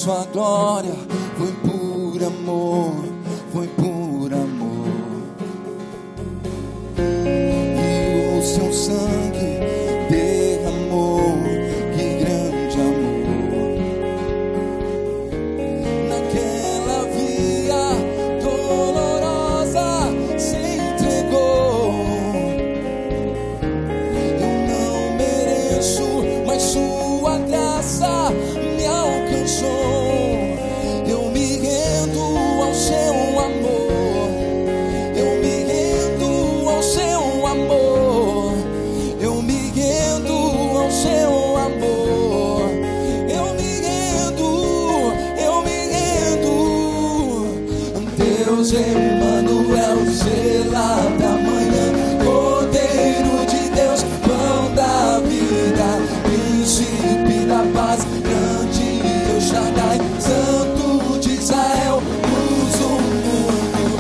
sua glória, foi por amor, foi por amor. E o seu sangue derramou, que grande amor. Naquela via dolorosa se entregou. Eu não mereço, mas sua graça me alcançou. Eu me rendo ao seu amor. Eu me rendo ao seu amor. Eu me rendo ao seu amor. Eu me rendo, eu me rendo. Deus Emmanuel, estrela da manhã, Cordeiro de Deus, pão da vida, príncipe da paz, grande El Shaddai, Santo de Israel, luz do mundo,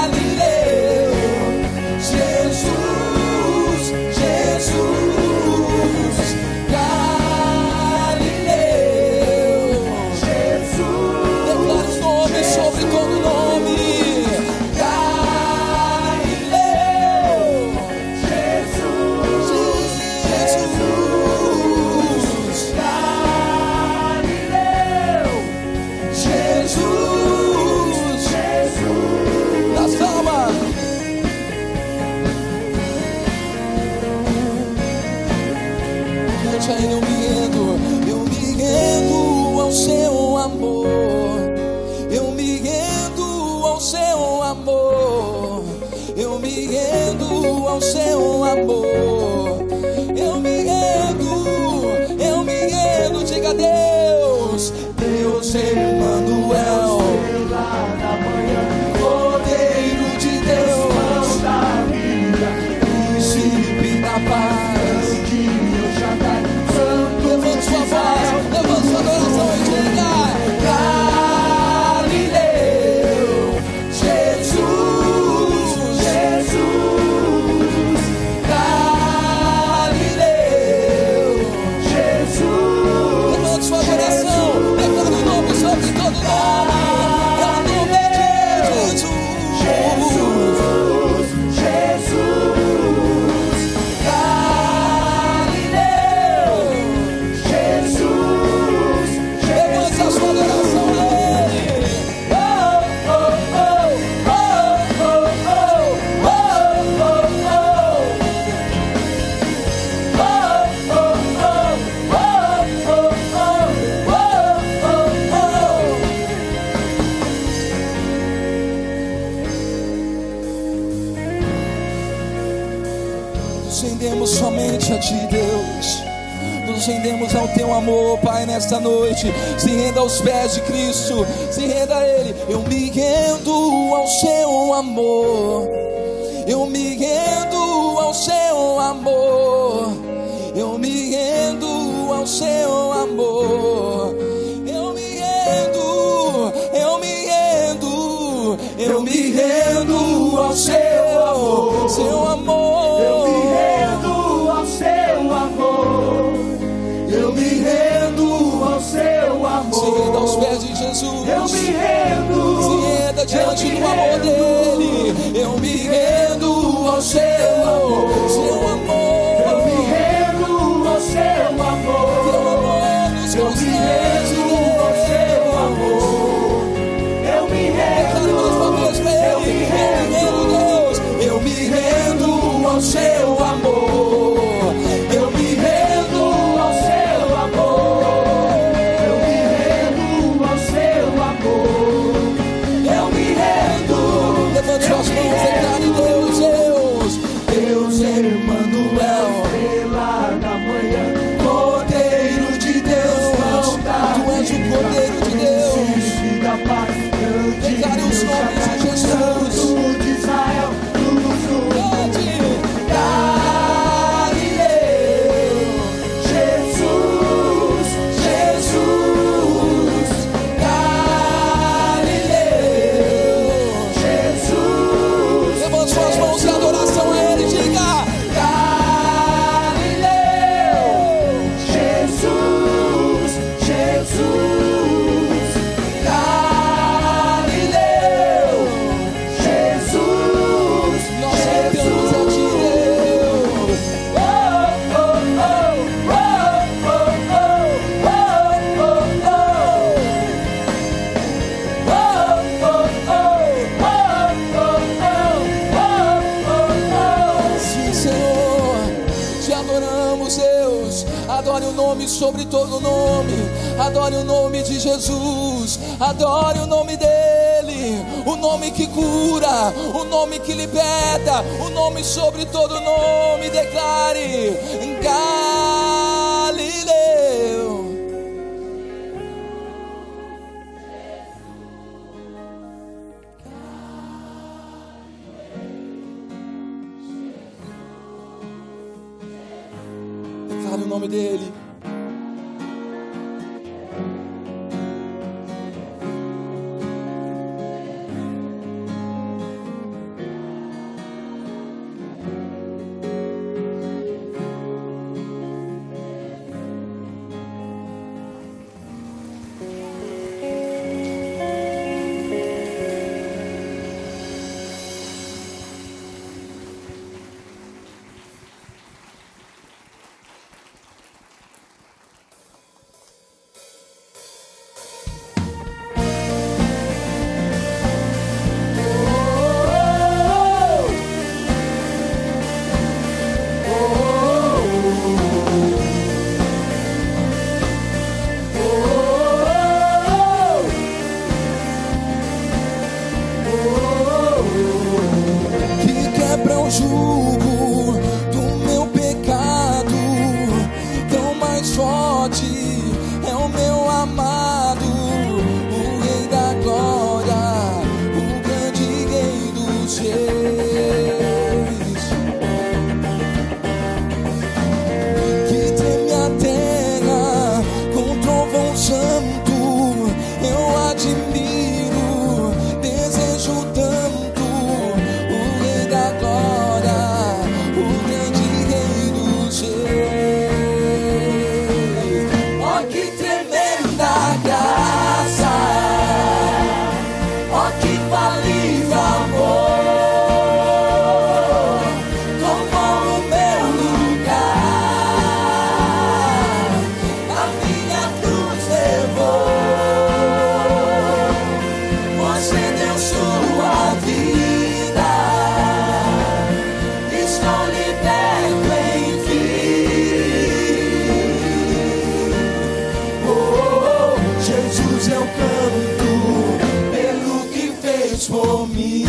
Galileu, Jesus, Jesus, Galileu, Jesus, declara os nomes sobre todo nome, Galileu, Jesus, Jesus, Galileu, Jesus, Jesus, das almas. Cante aí, eu me rendo ao seu amor. Eu me rendo ao seu amor. Eu me rendo ao seu amor. Eu me rendo, diga a Deus, Deus Emmanuel, Cordeiro de Deus, príncipe da paz, levante sua voz, levante sua adoração e diga: Galileu, Jesus, Jesus, Galileu, Jesus. Levante sua adoração, declara o nome sobre todo nome. É o nome de Jesus, Jesus, Galileu, Jesus. Levante a sua adoração a Ele. Oh, oh, oh, oh, oh, oh, oh, oh, Nos rendemos somente a Ti, Deus. Nos rendemos ao Teu amor, Pai, nesta noite. Se renda aos pés de Cristo, se renda a Ele. Eu me rendo ao Seu amor. Eu me rendo ao Seu amor. Eu me rendo ao Seu amor. Eu me rendo, eu me rendo, eu me rendo ao Seu amor. Seu amor. Eu me rendo ao seu amor. Eu me rendo ao seu amor. Se renda aos pés de Jesus. Eu me rendo. Se renda diante do amor dele. Eu me rendo ao seu amor. Seu amor. Eu me rendo ao seu amor. Teu amor nos Eu me constrange, rendo ao seu amor. Eu me declare mais uma rendo. vez pra ele. Eu me rendo, Deus. Eu me rendo ao seu amor. Eu me rendo Ao seu amor. Eu me rendo ao seu amor. adoramos, Deus. Adore o nome sobre todo nome. Adore o nome de Jesus. Adore o nome dele. O nome que cura, o nome que liberta, o nome sobre todo nome. Declare em Galileu. Declare o nome dele. Jugo do meu pecado, tão mais forte é o meu amado, o Rei da Glória, o grande Rei dos Reis, que treme a terra com trovão santo. Eu admiro, desejo tanto por mim.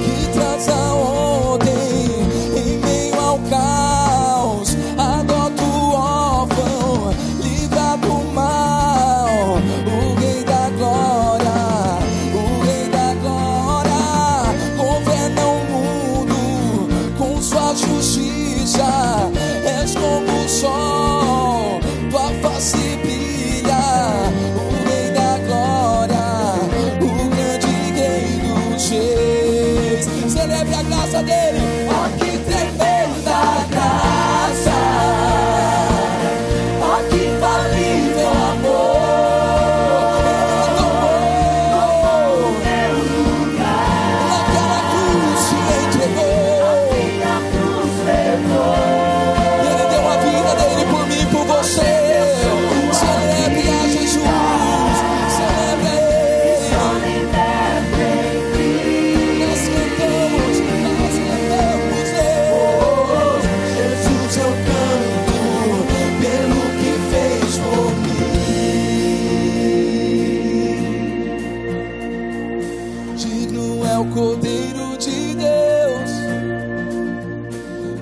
Que traz a ordem em meio ao caos, adota o órfão, livra do mal, o Rei da Glória, o Rei da Glória, governa o mundo com sua justiça. És como o sol, tua face brilha, o Rei da Glória, o grande Rei dos Reis. Celebre a graça dele. Oh, que tremenda graça, oh, que infalível amor. Cordeiro de Deus,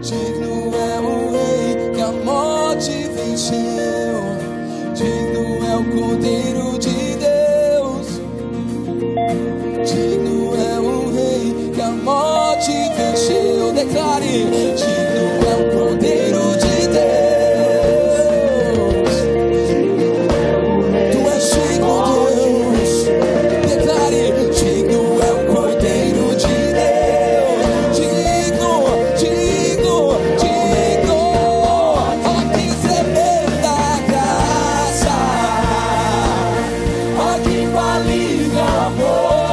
digno é o Rei que a morte venceu, digno é o Cordeiro de Deus, digno é o Rei que a morte venceu. Declare: digno é o Cordeiro de Deus. Amor,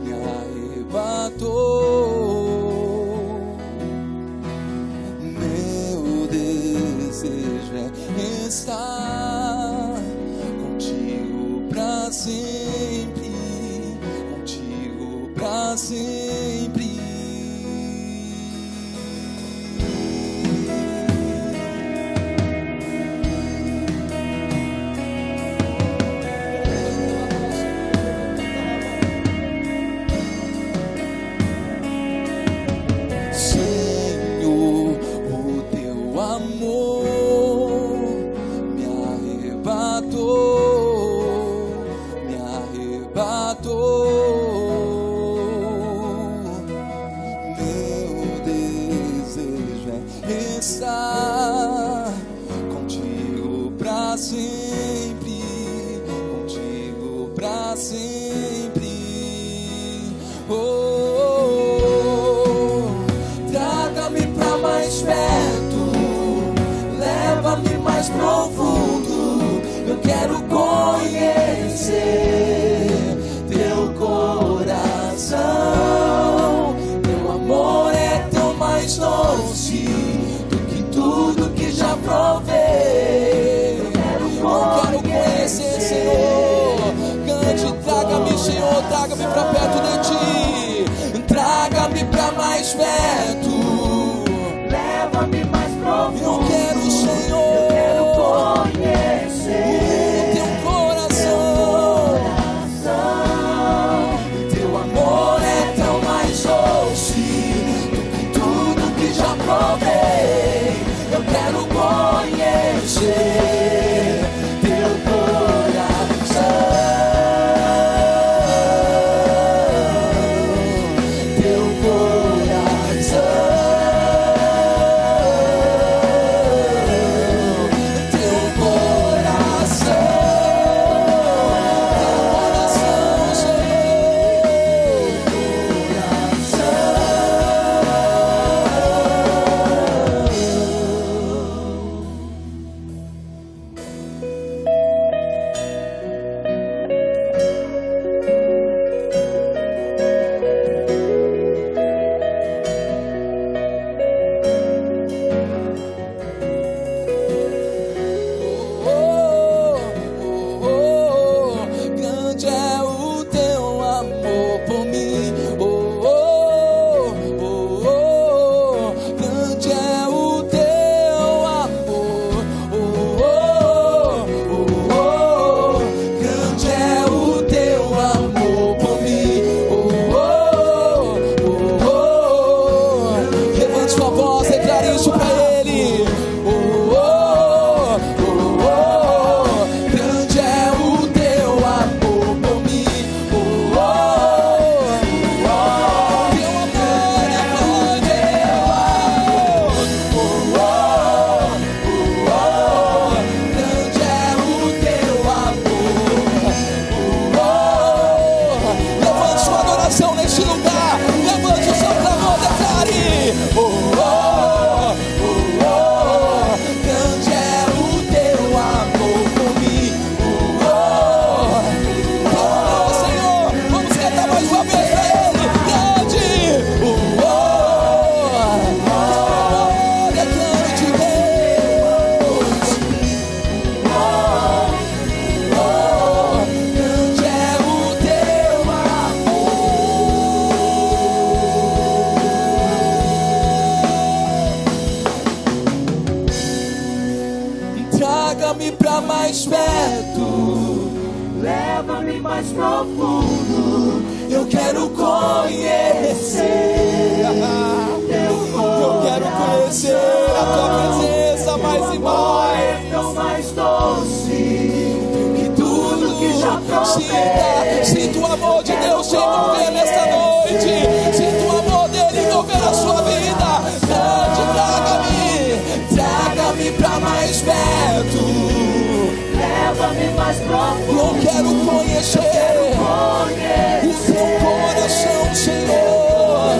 me arrebatou. Meu desejo é estar contigo pra sempre, contigo pra sempre. Estar contigo pra sempre, contigo pra sempre. Traga-me pra mais perto, leva-me mais profundo. Eu quero conhecer teu coração. Teu amor é tão mais doce tudo que já provei. Eu quero conhecer, Senhor. Cante, traga-me, Senhor, traga-me pra perto de ti. Traga-me pra mais perto, leva-me mais profundo. Eu quero, Senhor, conhecer teu coração. Teu amor é tão mais doce do que tudo que já provei. Eu quero conhecer teu coração, teu coração, teu coração, grande é o teu amor por mim. Grande é o teu amor. Grande é o teu amor por mim. Levante sua voz, declare isso pra ele. Grande é o teu amor por mim. Teu amor é grande. Grande é o teu amor. Levante sua adoração neste lugar. Levante o seu clamor, declare. Grande é o teu amor por mim. Senhor, vamos cantar mais uma vez pra ele. Grande, teu amor é grande, Deus. Grande é o teu amor. Traga-me pra mais perto, leva-me mais profundo. eu quero conhecer. Eu quero conhecer a tua presença mais e mais. É tão mais doce Que tudo que já provei. sinta o amor de Deus te envolver nesta noite. Sinta o amor dele envolver a sua vida. Cante, traga-me pra mais perto. leva-me mais profundo. Eu quero conhecer o teu coração, Senhor.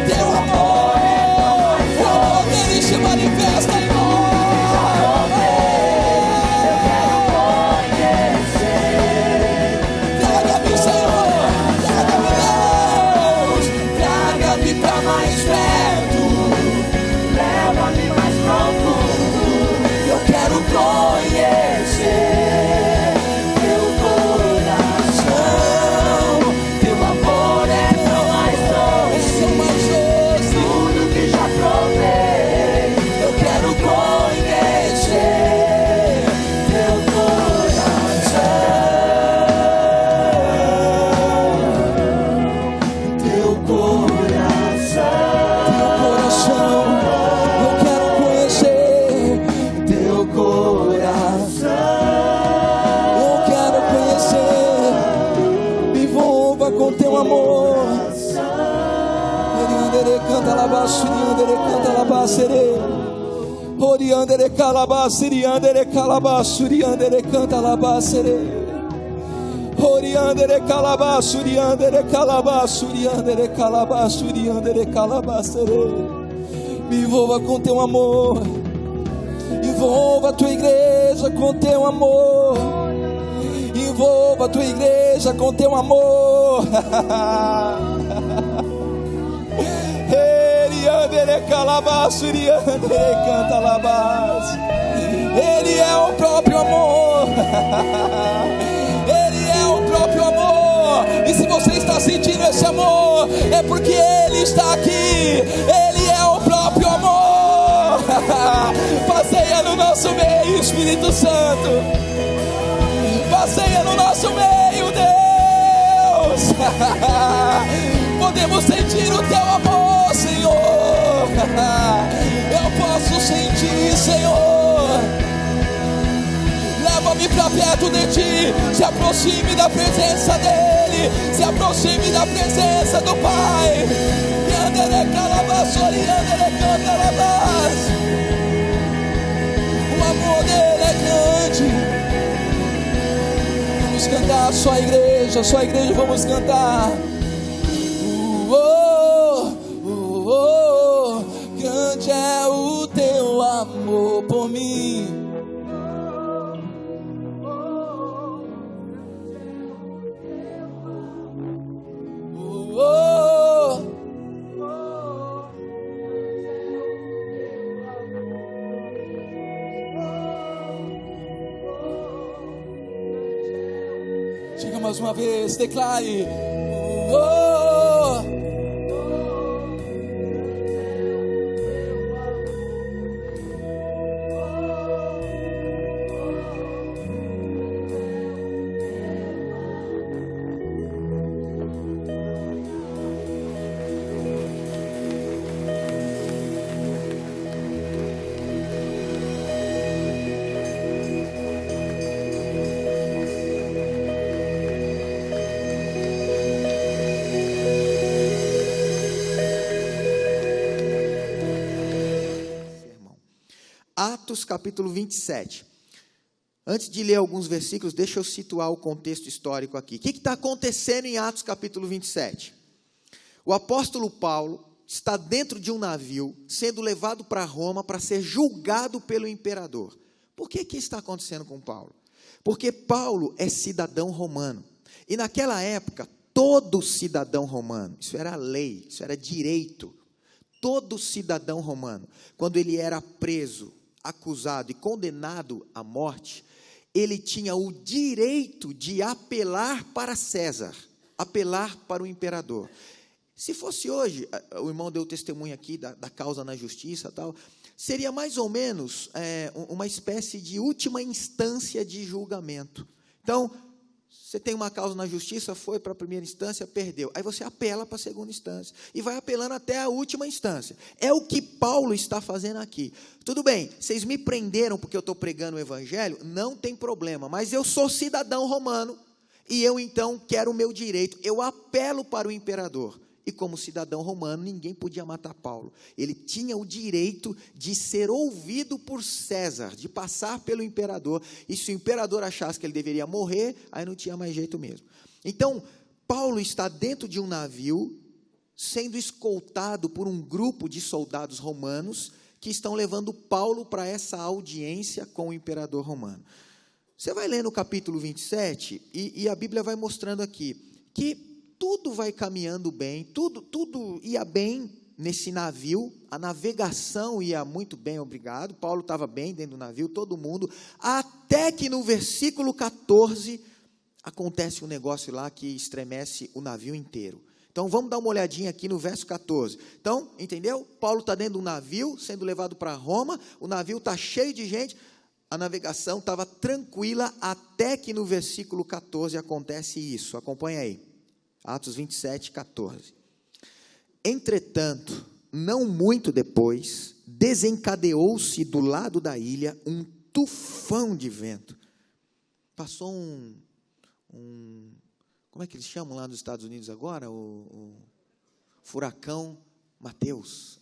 Teu amor, o amor dele se manifesta em nós. Eu quero conhecer canta labasuriandere canta labasere. Oriandere calabasiriandere calabasuriandere canta labasere. Oriandere calabasuriandere calabasuriandere calabasuriandere calabasere. Me envolva com teu amor. Envolva a tua igreja com teu amor. Envolva a tua igreja com teu amor. Ele é o próprio amor. Ele é o próprio amor. E se você está sentindo esse amor, é porque Ele está aqui. Ele é o próprio amor. Passeia no nosso meio, Espírito Santo. Passeia no nosso meio, Deus. Podemos sentir o teu amor, Senhor. Eu posso sentir, Senhor. Leva-me para perto de ti. Se aproxime da presença dEle. Se aproxime da presença do Pai. O amor dEle é grande. Vamos cantar, só a igreja, vamos cantar. Grande é o teu amor por mim. Diga mais uma vez, declare. Atos capítulo 27. Antes de ler alguns versículos, deixa eu situar o contexto histórico aqui. O que está acontecendo em Atos capítulo 27? O apóstolo Paulo está dentro de um navio, sendo levado para Roma para ser julgado pelo imperador. Por que está acontecendo com Paulo? Porque Paulo é cidadão romano. E naquela época, todo cidadão romano, isso era lei, isso era direito. Todo cidadão romano, quando ele era preso, acusado e condenado à morte, ele tinha o direito de apelar para César, apelar para o imperador. Se fosse hoje, o irmão deu testemunho aqui da causa na justiça, tal, seria mais ou menos uma espécie de última instância de julgamento. Então, você tem uma causa na justiça, foi para a primeira instância, perdeu. Aí você apela para a segunda instância. E vai apelando até a última instância. É o que Paulo está fazendo aqui. Tudo bem, vocês me prenderam porque eu estou pregando o evangelho? Não tem problema, mas eu sou cidadão romano. E eu então quero o meu direito. Eu apelo para o imperador. E como cidadão romano, ninguém podia matar Paulo. Ele tinha o direito de ser ouvido por César, de passar pelo imperador. E se o imperador achasse que ele deveria morrer, aí não tinha mais jeito mesmo. Então, Paulo está dentro de um navio, sendo escoltado por um grupo de soldados romanos, que estão levando Paulo para essa audiência com o imperador romano. Você vai ler no capítulo 27, e a Bíblia vai mostrando aqui, que tudo vai caminhando bem, tudo ia bem nesse navio, a navegação ia muito bem, obrigado, Paulo estava bem dentro do navio, todo mundo, até que no versículo 14, acontece um negócio lá que estremece o navio inteiro. Então, vamos dar uma olhadinha aqui no verso 14. Então, entendeu? Paulo está dentro de um navio, sendo levado para Roma, o navio está cheio de gente, a navegação estava tranquila, até que no versículo 14 acontece isso, acompanha aí. Atos 27, 14. Entretanto, não muito depois, desencadeou-se do lado da ilha um tufão de vento. Passou como é que eles chamam lá nos Estados Unidos agora? O furacão Mateus.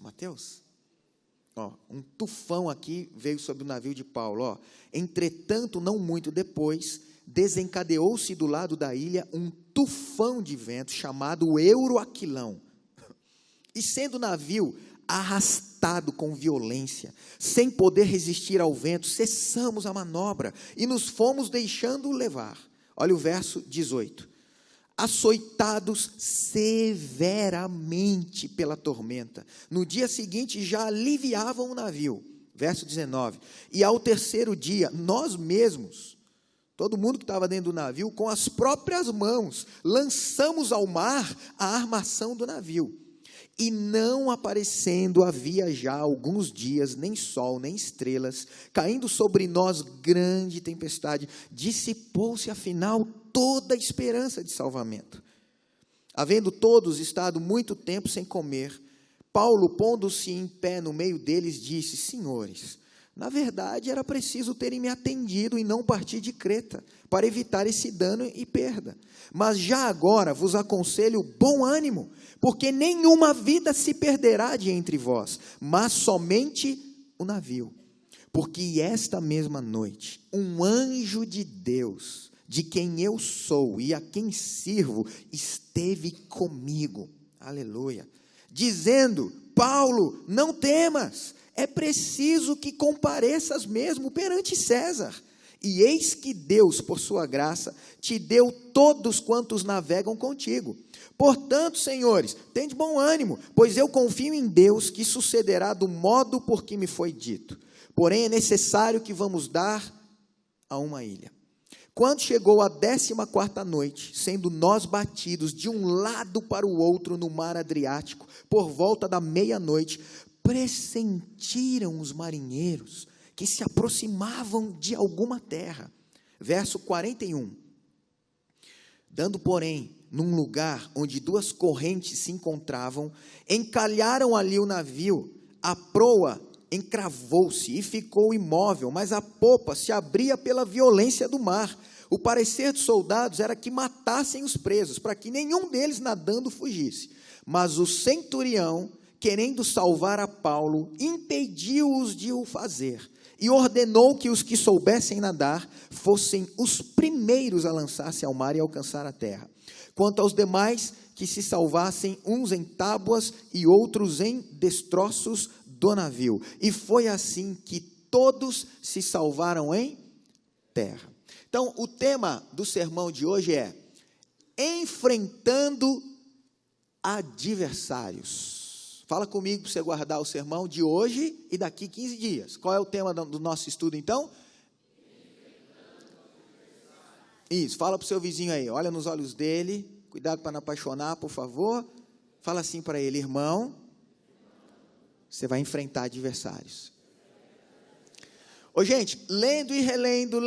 Ó, um tufão aqui veio sobre o navio de Paulo. Ó. Entretanto, não muito depois, desencadeou-se do lado da ilha um tufão de vento chamado Euroaquilão. E sendo o navio arrastado com violência, sem poder resistir ao vento, cessamos a manobra e nos fomos deixando levar. Olha o verso 18. Açoitados severamente pela tormenta, no dia seguinte já aliviavam o navio. Verso 19. E ao terceiro dia, nós mesmos, todo mundo que estava dentro do navio, com as próprias mãos, lançamos ao mar a armação do navio. E não aparecendo havia já alguns dias, nem sol, nem estrelas, caindo sobre nós grande tempestade, dissipou-se afinal toda a esperança de salvamento. Havendo todos estado muito tempo sem comer, Paulo, pondo-se em pé no meio deles, disse: Senhores, na verdade era preciso terem me atendido e não partir de Creta, para evitar esse dano e perda. Mas já agora vos aconselho bom ânimo, porque nenhuma vida se perderá de entre vós, mas somente o navio. Porque esta mesma noite, um anjo de Deus, de quem eu sou e a quem sirvo, esteve comigo, aleluia, dizendo: Paulo, não temas, é preciso que compareças mesmo perante César. E eis que Deus, por sua graça, te deu todos quantos navegam contigo. Portanto, senhores, tende bom ânimo, pois eu confio em Deus que sucederá do modo por que me foi dito. Porém, é necessário que vamos dar a uma ilha. Quando chegou a 14ª noite, sendo nós batidos de um lado para o outro no mar Adriático, por volta da meia-noite, pressentiram os marinheiros que se aproximavam de alguma terra. Verso 41. Dando, porém, num lugar onde duas correntes se encontravam, encalharam ali o navio, a proa encravou-se e ficou imóvel, mas a popa se abria pela violência do mar. O parecer dos soldados era que matassem os presos, para que nenhum deles nadando fugisse. Mas o centurião, querendo salvar a Paulo, impediu-os de o fazer, e ordenou que os que soubessem nadar fossem os primeiros a lançar-se ao mar e alcançar a terra. Quanto aos demais, que se salvassem uns em tábuas e outros em destroços do navio. E foi assim que todos se salvaram em terra. Então, o tema do sermão de hoje é enfrentando adversários. Fala comigo para você guardar o sermão de hoje e daqui 15 dias. Qual é o tema do nosso estudo, então? Isso, fala para o seu vizinho aí, olha nos olhos dele, cuidado para não apaixonar, por favor. Fala assim para ele: irmão, você vai enfrentar adversários. Ô gente, lendo e relendo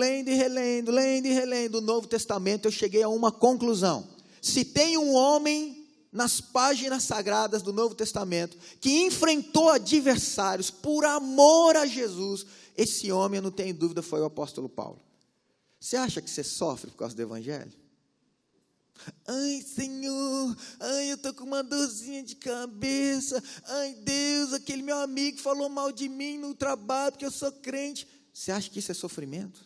o Novo Testamento, eu cheguei a uma conclusão. Se tem um homem nas páginas sagradas do Novo Testamento que enfrentou adversários por amor a Jesus, esse homem, eu não tenho dúvida, foi o apóstolo Paulo. Você acha que você sofre por causa do evangelho? Ai, Senhor, ai, eu estou com uma dorzinha de cabeça, ai, Deus, aquele meu amigo falou mal de mim no trabalho, porque eu sou crente. Você acha que isso é sofrimento?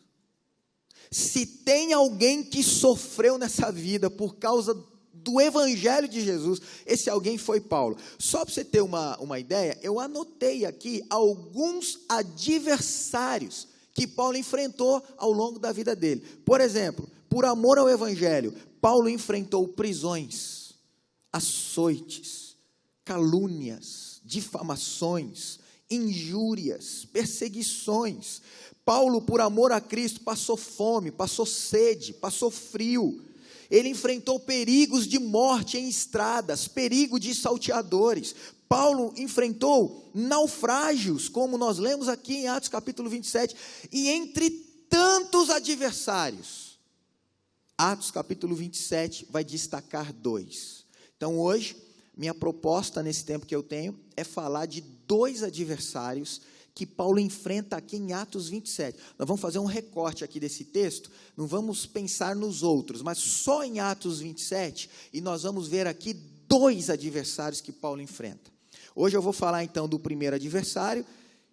Se tem alguém que sofreu nessa vida por causa do evangelho de Jesus, esse alguém foi Paulo. Só para você ter uma ideia, eu anotei aqui alguns adversários que Paulo enfrentou ao longo da vida dele. Por exemplo, por amor ao evangelho, Paulo enfrentou prisões, açoites, calúnias, difamações, injúrias, perseguições. Paulo, por amor a Cristo, passou fome, passou sede, passou frio. Ele enfrentou perigos de morte em estradas, perigo de salteadores. Paulo enfrentou naufrágios, como nós lemos aqui em Atos capítulo 27, e entre tantos adversários, Atos capítulo 27 vai destacar 2. Então hoje, minha proposta nesse tempo que eu tenho, é falar de 2 adversários que Paulo enfrenta aqui em Atos 27. Nós vamos fazer um recorte aqui desse texto, não vamos pensar nos outros, mas só em Atos 27, e nós vamos ver aqui 2 adversários que Paulo enfrenta. Hoje eu vou falar então do primeiro adversário,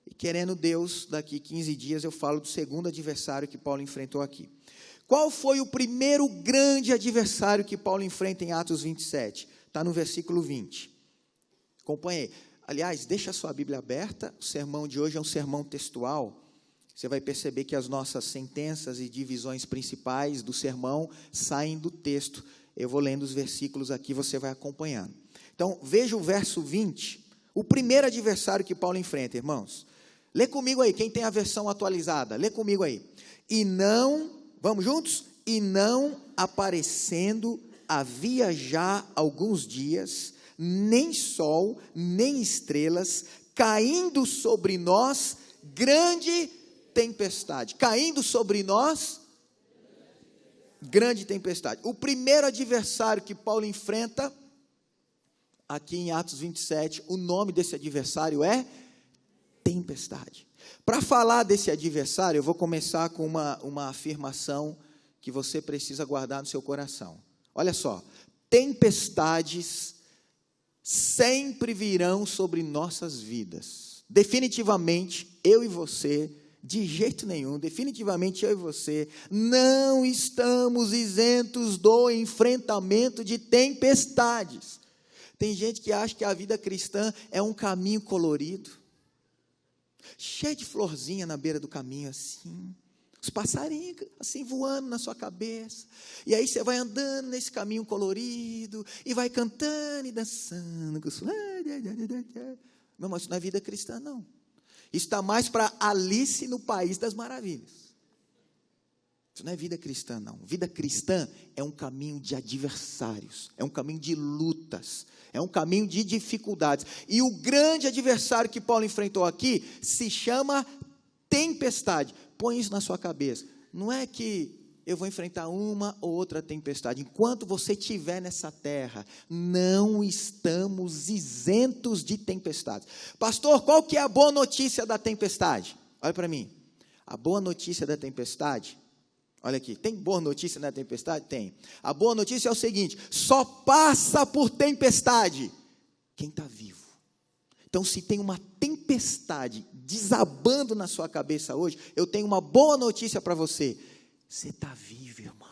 e querendo Deus, daqui 15 dias eu falo do segundo adversário que Paulo enfrentou aqui. Qual foi o primeiro grande adversário que Paulo enfrenta em Atos 27? Está no versículo 20. Acompanhe aí. Aliás, deixa a sua Bíblia aberta, o sermão de hoje é um sermão textual. Você vai perceber que as nossas sentenças e divisões principais do sermão saem do texto. Eu vou lendo os versículos aqui, você vai acompanhando. Então, veja o verso 20, o primeiro adversário que Paulo enfrenta, irmãos. Lê comigo aí, quem tem a versão atualizada, lê comigo aí. E não, vamos juntos? E não aparecendo havia já alguns dias, nem sol, nem estrelas, caindo sobre nós grande tempestade. Caindo sobre nós, grande tempestade. O primeiro adversário que Paulo enfrenta, aqui em Atos 27, o nome desse adversário é tempestade. Para falar desse adversário, eu vou começar com uma afirmação que você precisa guardar no seu coração. Olha só, tempestades sempre virão sobre nossas vidas. Definitivamente, eu e você, de jeito nenhum, definitivamente eu e você, não estamos isentos do enfrentamento de tempestades. Tem gente que acha que a vida cristã é um caminho colorido, cheio de florzinha na beira do caminho, assim, os passarinhos assim voando na sua cabeça, e aí você vai andando nesse caminho colorido, e vai cantando e dançando, não, mas isso não é vida cristã não, isso está mais para Alice no País das Maravilhas, isso não é vida cristã não, vida cristã é um caminho de adversários, é um caminho de lutas, é um caminho de dificuldades, e o grande adversário que Paulo enfrentou aqui, se chama tempestade. Põe isso na sua cabeça, não é que eu vou enfrentar uma ou outra tempestade, enquanto você estiver nessa terra, não estamos isentos de tempestades. Pastor, qual que é a boa notícia da tempestade? Olha para mim, a boa notícia da tempestade, olha aqui, tem boa notícia na tempestade? Tem. A boa notícia é o seguinte, só passa por tempestade quem está vivo. Então, se tem uma tempestade desabando na sua cabeça hoje, eu tenho uma boa notícia para você. Você está vivo, irmão.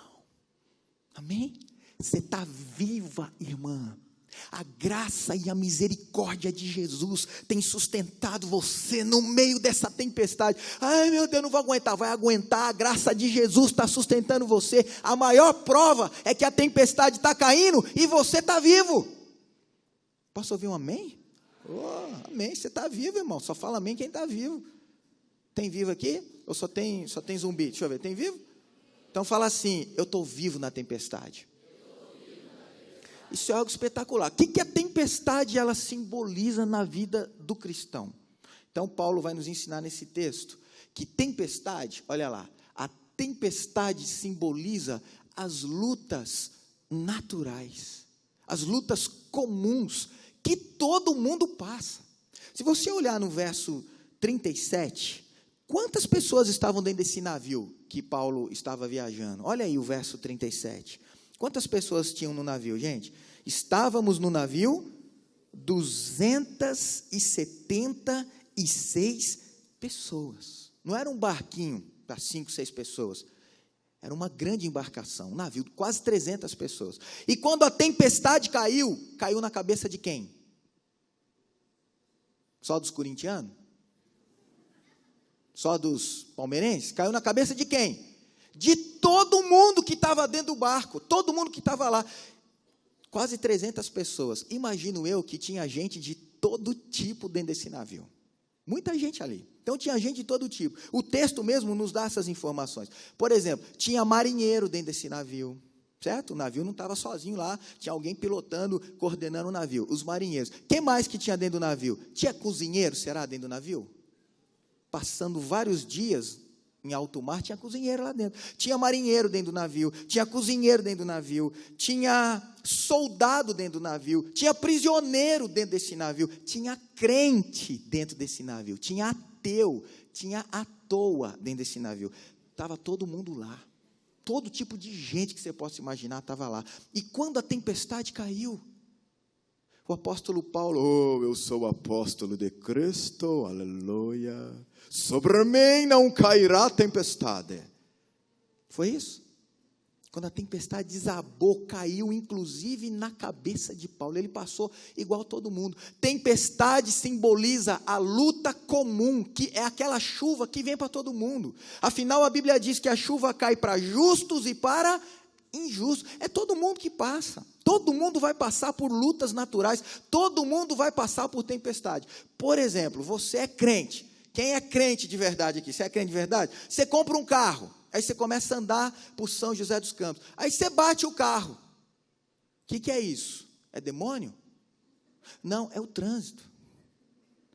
Amém? Você está viva, irmã. A graça e a misericórdia de Jesus tem sustentado você no meio dessa tempestade. Ai, meu Deus, não vou aguentar. Vai aguentar, a graça de Jesus está sustentando você. A maior prova é que a tempestade está caindo e você está vivo. Posso ouvir um amém? Oh, amém, você está vivo, irmão, só fala amém quem está vivo. Tem vivo aqui? Ou só tem zumbi? Deixa eu ver, tem vivo? Então fala assim, eu estou vivo na tempestade. Isso é algo espetacular. O que a tempestade ela simboliza na vida do cristão? Então Paulo vai nos ensinar nesse texto, que tempestade, olha lá, a tempestade simboliza as lutas naturais, as lutas comuns, que todo mundo passa. Se você olhar no verso 37, quantas pessoas estavam dentro desse navio que Paulo estava viajando? Olha aí o verso 37. Quantas pessoas tinham no navio, gente? Estávamos no navio 276 pessoas. Não era um barquinho para 5, 6 pessoas. Era uma grande embarcação, um navio, quase 300 pessoas. E quando a tempestade caiu na cabeça de quem? Só dos corintianos? Só dos palmeirenses? Caiu na cabeça de quem? De todo mundo que estava dentro do barco, todo mundo que estava lá. Quase 300 pessoas. Imagino eu que tinha gente de todo tipo dentro desse navio. Muita gente ali. Então tinha gente de todo tipo. O texto mesmo nos dá essas informações. Por exemplo, tinha marinheiro dentro desse navio. Certo? O navio não estava sozinho lá, tinha alguém pilotando, coordenando o navio, os marinheiros. Quem mais que tinha dentro do navio? Tinha cozinheiro, será, dentro do navio? Passando vários dias em alto mar, tinha cozinheiro lá dentro. Tinha marinheiro dentro do navio, tinha cozinheiro dentro do navio, tinha soldado dentro do navio, tinha prisioneiro dentro desse navio, tinha crente dentro desse navio, tinha ateu, tinha à toa dentro desse navio. Estava todo mundo lá. Todo tipo de gente que você possa imaginar estava lá. E quando a tempestade caiu, O apóstolo Paulo, eu sou o apóstolo de Cristo, aleluia. Sobre mim não cairá tempestade. Foi isso? Quando a tempestade desabou, caiu inclusive na cabeça de Paulo. Ele passou igual todo mundo. Tempestade simboliza a luta comum, que é aquela chuva que vem para todo mundo. Afinal, a Bíblia diz que a chuva cai para justos e para injustos. É todo mundo que passa. Todo mundo vai passar por lutas naturais. Todo mundo vai passar por tempestade. Por exemplo, você é crente. Quem é crente de verdade aqui? Você é crente de verdade? Você compra um carro. Aí você começa a andar por São José dos Campos. Aí você bate o carro. O que é isso? É demônio? Não, é o trânsito.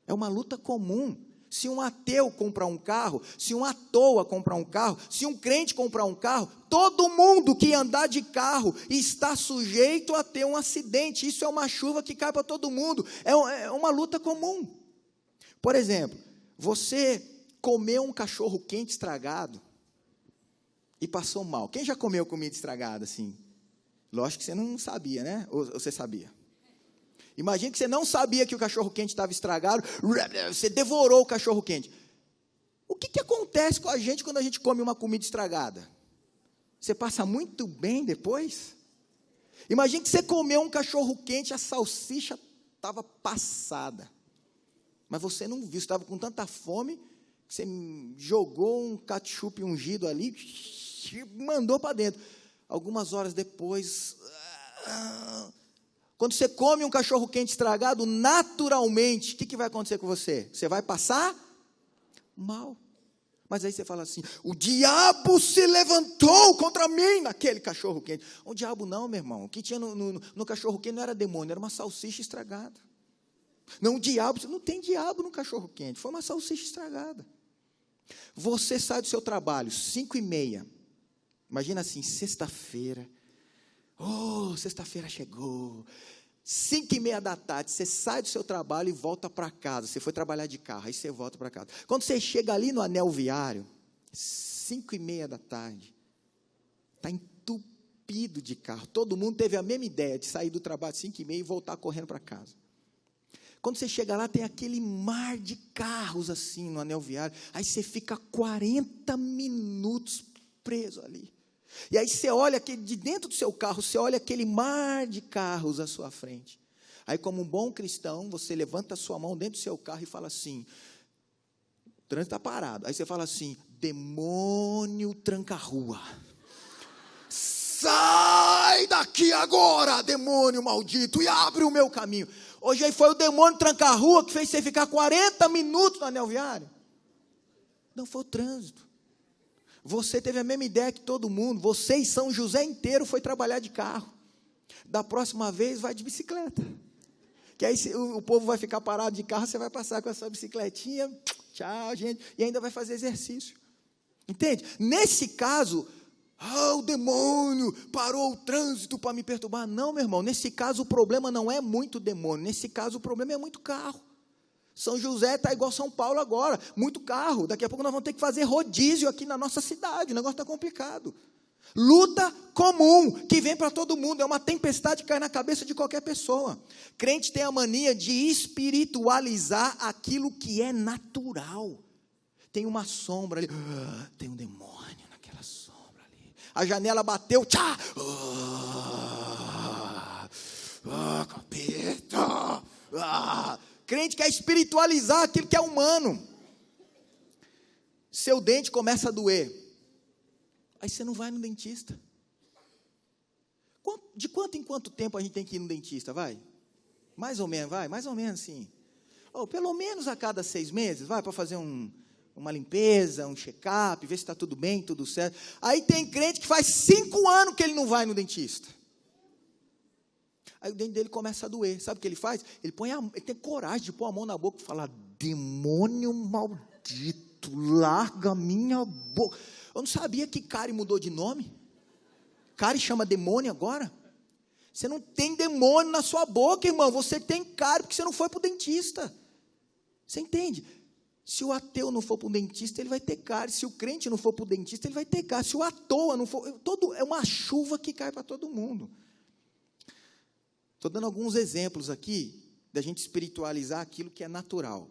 É uma luta comum. Se um ateu comprar um carro, se um à toa comprar um carro, se um crente comprar um carro, todo mundo que andar de carro está sujeito a ter um acidente. Isso é uma chuva que cai para todo mundo. É uma luta comum. Por exemplo, você comeu um cachorro quente estragado e passou mal. Quem já comeu comida estragada assim? Lógico que você não sabia, né? Ou você sabia? Imagina que você não sabia que o cachorro-quente estava estragado, você devorou o cachorro-quente. O que acontece com a gente quando a gente come uma comida estragada? Você passa muito bem depois? Imagina que você comeu um cachorro-quente, a salsicha estava passada. Mas você não viu, você estava com tanta fome, que você jogou um ketchup ungido ali, e mandou para dentro. Algumas horas depois... Quando você come um cachorro-quente estragado, naturalmente, o que vai acontecer com você? Você vai passar mal. Mas aí você fala assim, o diabo se levantou contra mim naquele cachorro-quente. O diabo não, meu irmão. O que tinha no cachorro-quente não era demônio, era uma salsicha estragada. Não, o diabo, não tem diabo no cachorro-quente, foi uma salsicha estragada. Você sai do seu trabalho, 5h30. Imagina assim, sexta-feira. Oh, sexta-feira chegou, 5h30 da tarde, você sai do seu trabalho e volta para casa, você foi trabalhar de carro, aí você volta para casa. Quando você chega ali no anel viário, 5h30 da tarde, está entupido de carro, todo mundo teve a mesma ideia de sair do trabalho 5h30 e voltar correndo para casa. Quando você chega lá, tem aquele mar de carros assim no anel viário, aí você fica 40 minutos preso ali. E aí você olha de dentro do seu carro, você olha aquele mar de carros à sua frente. Aí, como um bom cristão, você levanta a sua mão dentro do seu carro e fala assim, o trânsito está parado. Aí você fala assim, demônio tranca-rua. Sai daqui agora, demônio maldito, e abre o meu caminho. Hoje aí foi o demônio tranca-rua que fez você ficar 40 minutos no anel viário. Não foi o trânsito. Você teve a mesma ideia que todo mundo. Você e São José inteiro foi trabalhar de carro. Da próxima vez vai de bicicleta. Que aí o povo vai ficar parado de carro, você vai passar com a sua bicicletinha. Tchau, gente. E ainda vai fazer exercício. Entende? Nesse caso, o demônio parou o trânsito para me perturbar. Não, meu irmão. Nesse caso o problema não é muito demônio. Nesse caso o problema é muito carro. São José está igual São Paulo agora, muito carro, daqui a pouco nós vamos ter que fazer rodízio aqui na nossa cidade, o negócio está complicado. Luta comum, que vem para todo mundo, é uma tempestade que cai na cabeça de qualquer pessoa. Crente tem a mania de espiritualizar aquilo que é natural. Tem uma sombra ali, tem um demônio naquela sombra ali. A janela bateu, tchá! Capeta! Crente quer espiritualizar aquilo que é humano. Seu dente começa a doer. Aí você não vai no dentista. De quanto em quanto tempo a gente tem que ir no dentista, vai? Mais ou menos, vai? Mais ou menos, sim. Pelo menos a cada 6 meses, vai, para fazer uma limpeza, um check-up, ver se está tudo bem, tudo certo. Aí tem crente que faz 5 anos que ele não vai no dentista. Aí o dente dele começa a doer. Sabe o que ele faz? Ele tem coragem de pôr a mão na boca e falar, demônio maldito, larga minha boca. Eu não sabia que cárie mudou de nome. Cárie chama demônio agora. Você não tem demônio na sua boca, irmão. Você tem cárie porque você não foi para o dentista. Você entende? Se o ateu não for para o dentista, ele vai ter cárie. Se o crente não for para o dentista, ele vai ter cárie. Se o à toa não for... é uma chuva que cai para todo mundo. Estou dando alguns exemplos aqui da gente espiritualizar aquilo que é natural.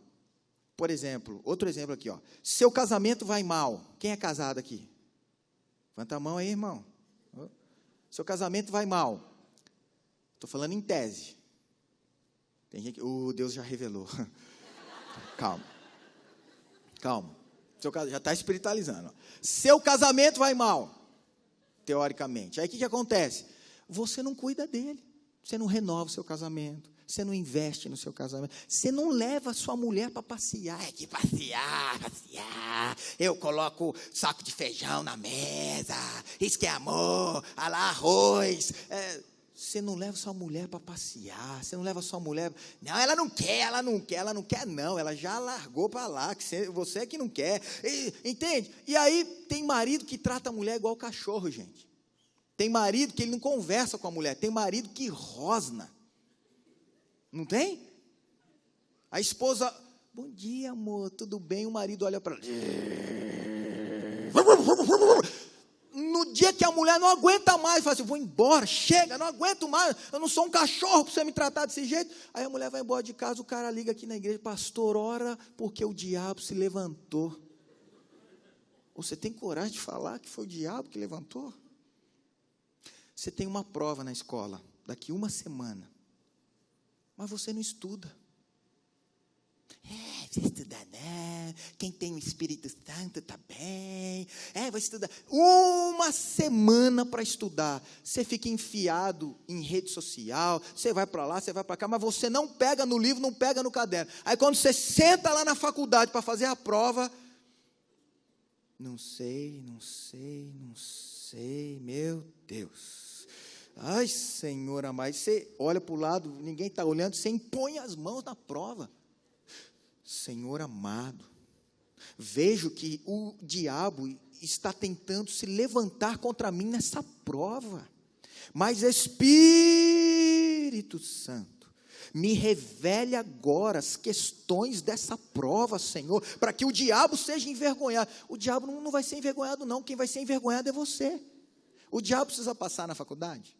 Por exemplo, outro exemplo aqui, ó. Seu casamento vai mal. Quem é casado aqui? Levanta a mão aí, irmão. Seu casamento vai mal. Estou falando em tese. Tem gente que, Deus já revelou. Calma. Já está espiritualizando. Ó. Seu casamento vai mal, teoricamente. Aí o que acontece? Você não cuida dele. Você não renova o seu casamento. Você não investe no seu casamento. Você não leva a sua mulher para passear. É que passear. Eu coloco saco de feijão na mesa. Isso que é amor. Alá, arroz. Você não leva sua mulher para passear. Você não leva sua mulher. Não, ela não quer, não. Ela já largou para lá. Você é que não quer. Entende? E aí tem marido que trata a mulher igual cachorro, gente. Tem marido que ele não conversa com a mulher. Tem marido que rosna. Não tem? A esposa, bom dia, amor, tudo bem? O marido olha para ela. No dia que a mulher não aguenta mais, fala assim, vou embora, chega, não aguento mais, eu não sou um cachorro para você me tratar desse jeito. Aí a mulher vai embora de casa, o cara liga aqui na igreja, pastor, ora, porque o diabo se levantou. Você tem coragem de falar que foi o diabo que levantou? Você tem uma prova na escola, daqui uma semana. Mas você não estuda. Você estuda não. Quem tem o Espírito Santo está bem. Vou estudar. Uma semana para estudar. Você fica enfiado em rede social. Você vai para lá, você vai para cá. Mas você não pega no livro, não pega no caderno. Aí quando você senta lá na faculdade para fazer a prova. Não sei. Meu Deus. Ai, Senhor amado, você olha para o lado, ninguém está olhando, você impõe as mãos na prova. Senhor amado, vejo que o diabo está tentando se levantar contra mim nessa prova, mas Espírito Santo, me revele agora as questões dessa prova, Senhor, para que o diabo seja envergonhado. O diabo não vai ser envergonhado não, quem vai ser envergonhado é você. O diabo precisa passar na faculdade?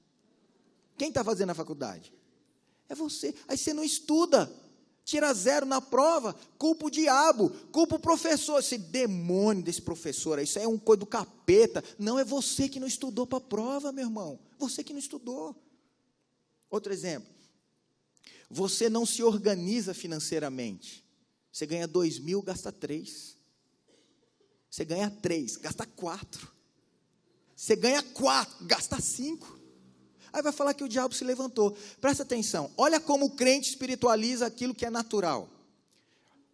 Quem está fazendo a faculdade? É você. Aí você não estuda, tira 0 na prova, culpa o diabo, culpa o professor, esse demônio desse professor, isso aí é um coisa do capeta. Não, é você que não estudou para a prova, meu irmão, você que não estudou. Outro exemplo, você não se organiza financeiramente, você ganha 2.000, gasta 3, você ganha 3, gasta 4, você ganha 4, gasta 5, aí vai falar que o diabo se levantou. Presta atenção, olha como o crente espiritualiza aquilo que é natural.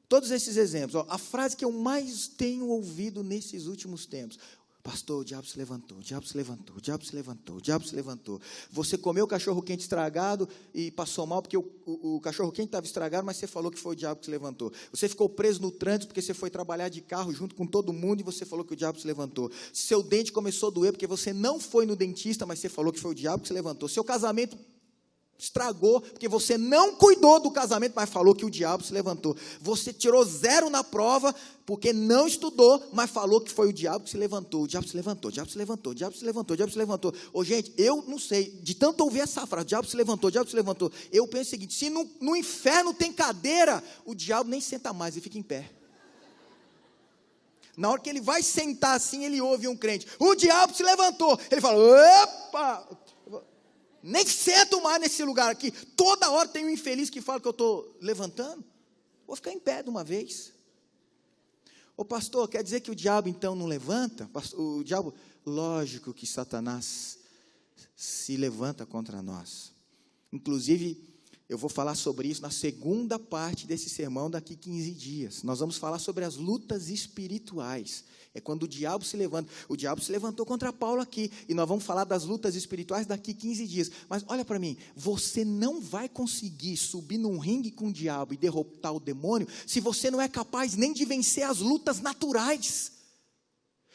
Todos esses exemplos, ó, a frase que eu mais tenho ouvido nesses últimos tempos: pastor, o diabo se levantou, o diabo se levantou, o diabo se levantou, o diabo se levantou. Você comeu cachorro quente estragado e passou mal porque o cachorro quente estava estragado, mas você falou que foi o diabo que se levantou. Você ficou preso no trânsito porque você foi trabalhar de carro junto com todo mundo e você falou que o diabo se levantou. Seu dente começou a doer porque você não foi no dentista, mas você falou que foi o diabo que se levantou. Seu casamento estragou porque você não cuidou do casamento, mas falou que o diabo se levantou. Você tirou 0 na prova porque não estudou, mas falou que foi o diabo que se levantou. O diabo se levantou, o diabo se levantou, o diabo se levantou, o diabo se levantou. Ô, gente, eu não sei, de tanto ouvir essa frase, o diabo se levantou, o diabo se levantou, eu penso o seguinte: se no inferno tem cadeira, o diabo nem senta mais, ele fica em pé. Na hora que ele vai sentar assim, ele ouve um crente: o diabo se levantou. Ele fala: opa, nem sento mais nesse lugar aqui. Toda hora tem um infeliz que fala que eu estou levantando. Vou ficar em pé de uma vez. Ô pastor, quer dizer que o diabo então não levanta? O diabo, lógico que Satanás se levanta contra nós. Inclusive, eu vou falar sobre isso na segunda parte desse sermão daqui 15 dias. Nós vamos falar sobre as lutas espirituais. É quando o diabo se levanta. O diabo se levantou contra Paulo aqui. E nós vamos falar das lutas espirituais daqui 15 dias. Mas olha para mim, você não vai conseguir subir num ringue com o diabo e derrotar o demônio se você não é capaz nem de vencer as lutas naturais.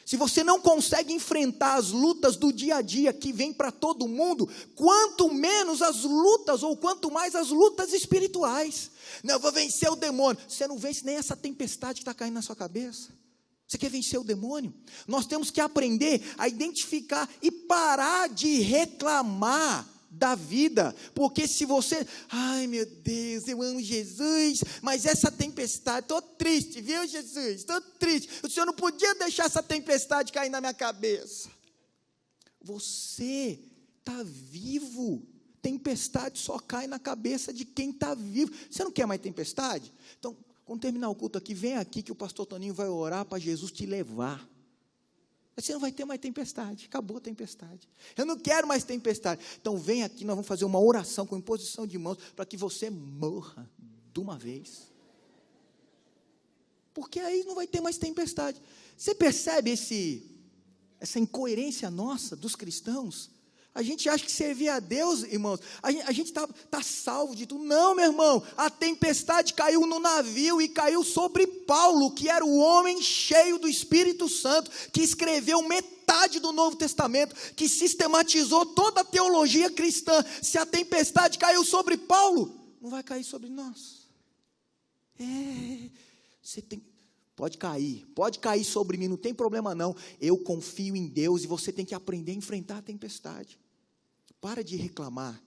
Se você não consegue enfrentar as lutas do dia a dia que vem para todo mundo, quanto menos as lutas, ou quanto mais as lutas espirituais. Não, eu vou vencer o demônio. Você não vence nem essa tempestade que está caindo na sua cabeça. Você quer vencer o demônio? Nós temos que aprender a identificar e parar de reclamar da vida, porque se você, ai meu Deus, eu amo Jesus, mas essa tempestade, estou triste, viu Jesus, estou triste, o Senhor não podia deixar essa tempestade cair na minha cabeça. Você está vivo, tempestade só cai na cabeça de quem está vivo. Você não quer mais tempestade? Então, quando terminar o culto aqui, vem aqui que o pastor Toninho vai orar para Jesus te levar. Você não vai ter mais tempestade, acabou a tempestade. Eu não quero mais tempestade. Então vem aqui, nós vamos fazer uma oração com imposição de mãos para que você morra de uma vez. Porque aí não vai ter mais tempestade. Você percebe essa incoerência nossa, dos cristãos? A gente acha que servir a Deus, irmãos, a gente está salvo de tudo. Não, meu irmão, a tempestade caiu no navio e caiu sobre Paulo, que era o homem cheio do Espírito Santo, que escreveu metade do Novo Testamento, que sistematizou toda a teologia cristã. Se a tempestade caiu sobre Paulo, não vai cair sobre nós. Pode cair sobre mim, não tem problema não. Eu confio em Deus e você tem que aprender a enfrentar a tempestade. Para de reclamar,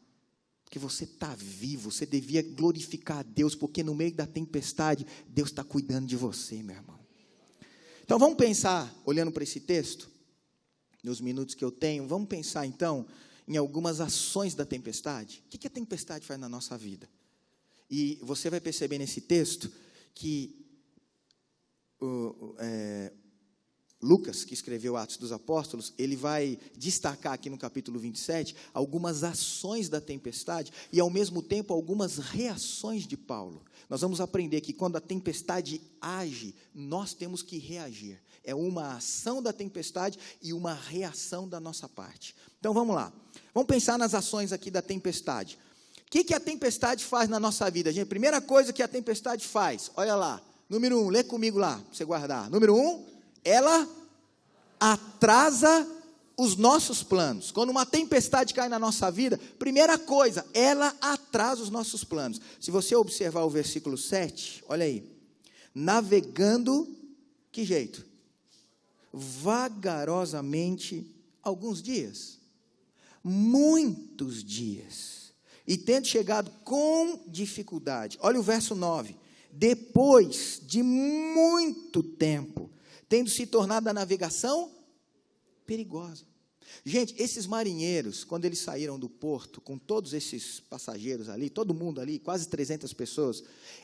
porque você está vivo, você devia glorificar a Deus, porque no meio da tempestade, Deus está cuidando de você, meu irmão. Então vamos pensar, olhando para esse texto, nos minutos que eu tenho, vamos pensar então, em algumas ações da tempestade. O que a tempestade faz na nossa vida? E você vai perceber nesse texto, que Lucas, que escreveu Atos dos Apóstolos, ele vai destacar aqui no capítulo 27, algumas ações da tempestade, e ao mesmo tempo algumas reações de Paulo. Nós vamos aprender que quando a tempestade age, nós temos que reagir. É uma ação da tempestade e uma reação da nossa parte. Então vamos lá, vamos pensar nas ações aqui da tempestade. O que a tempestade faz na nossa vida, gente? Primeira coisa que a tempestade faz, olha lá, número 1, lê comigo lá, para você guardar. Número 1, ela atrasa os nossos planos. Quando uma tempestade cai na nossa vida, primeira coisa, ela atrasa os nossos planos. Se você observar o versículo 7, olha aí. Navegando, que jeito? Vagarosamente, alguns dias. Muitos dias. E tendo chegado com dificuldade. Olha o verso 9. Depois de muito tempo, tendo se tornado a navegação perigosa. Gente, esses marinheiros, quando eles saíram do porto, com todos esses passageiros ali, todo mundo ali, quase 300 pessoas,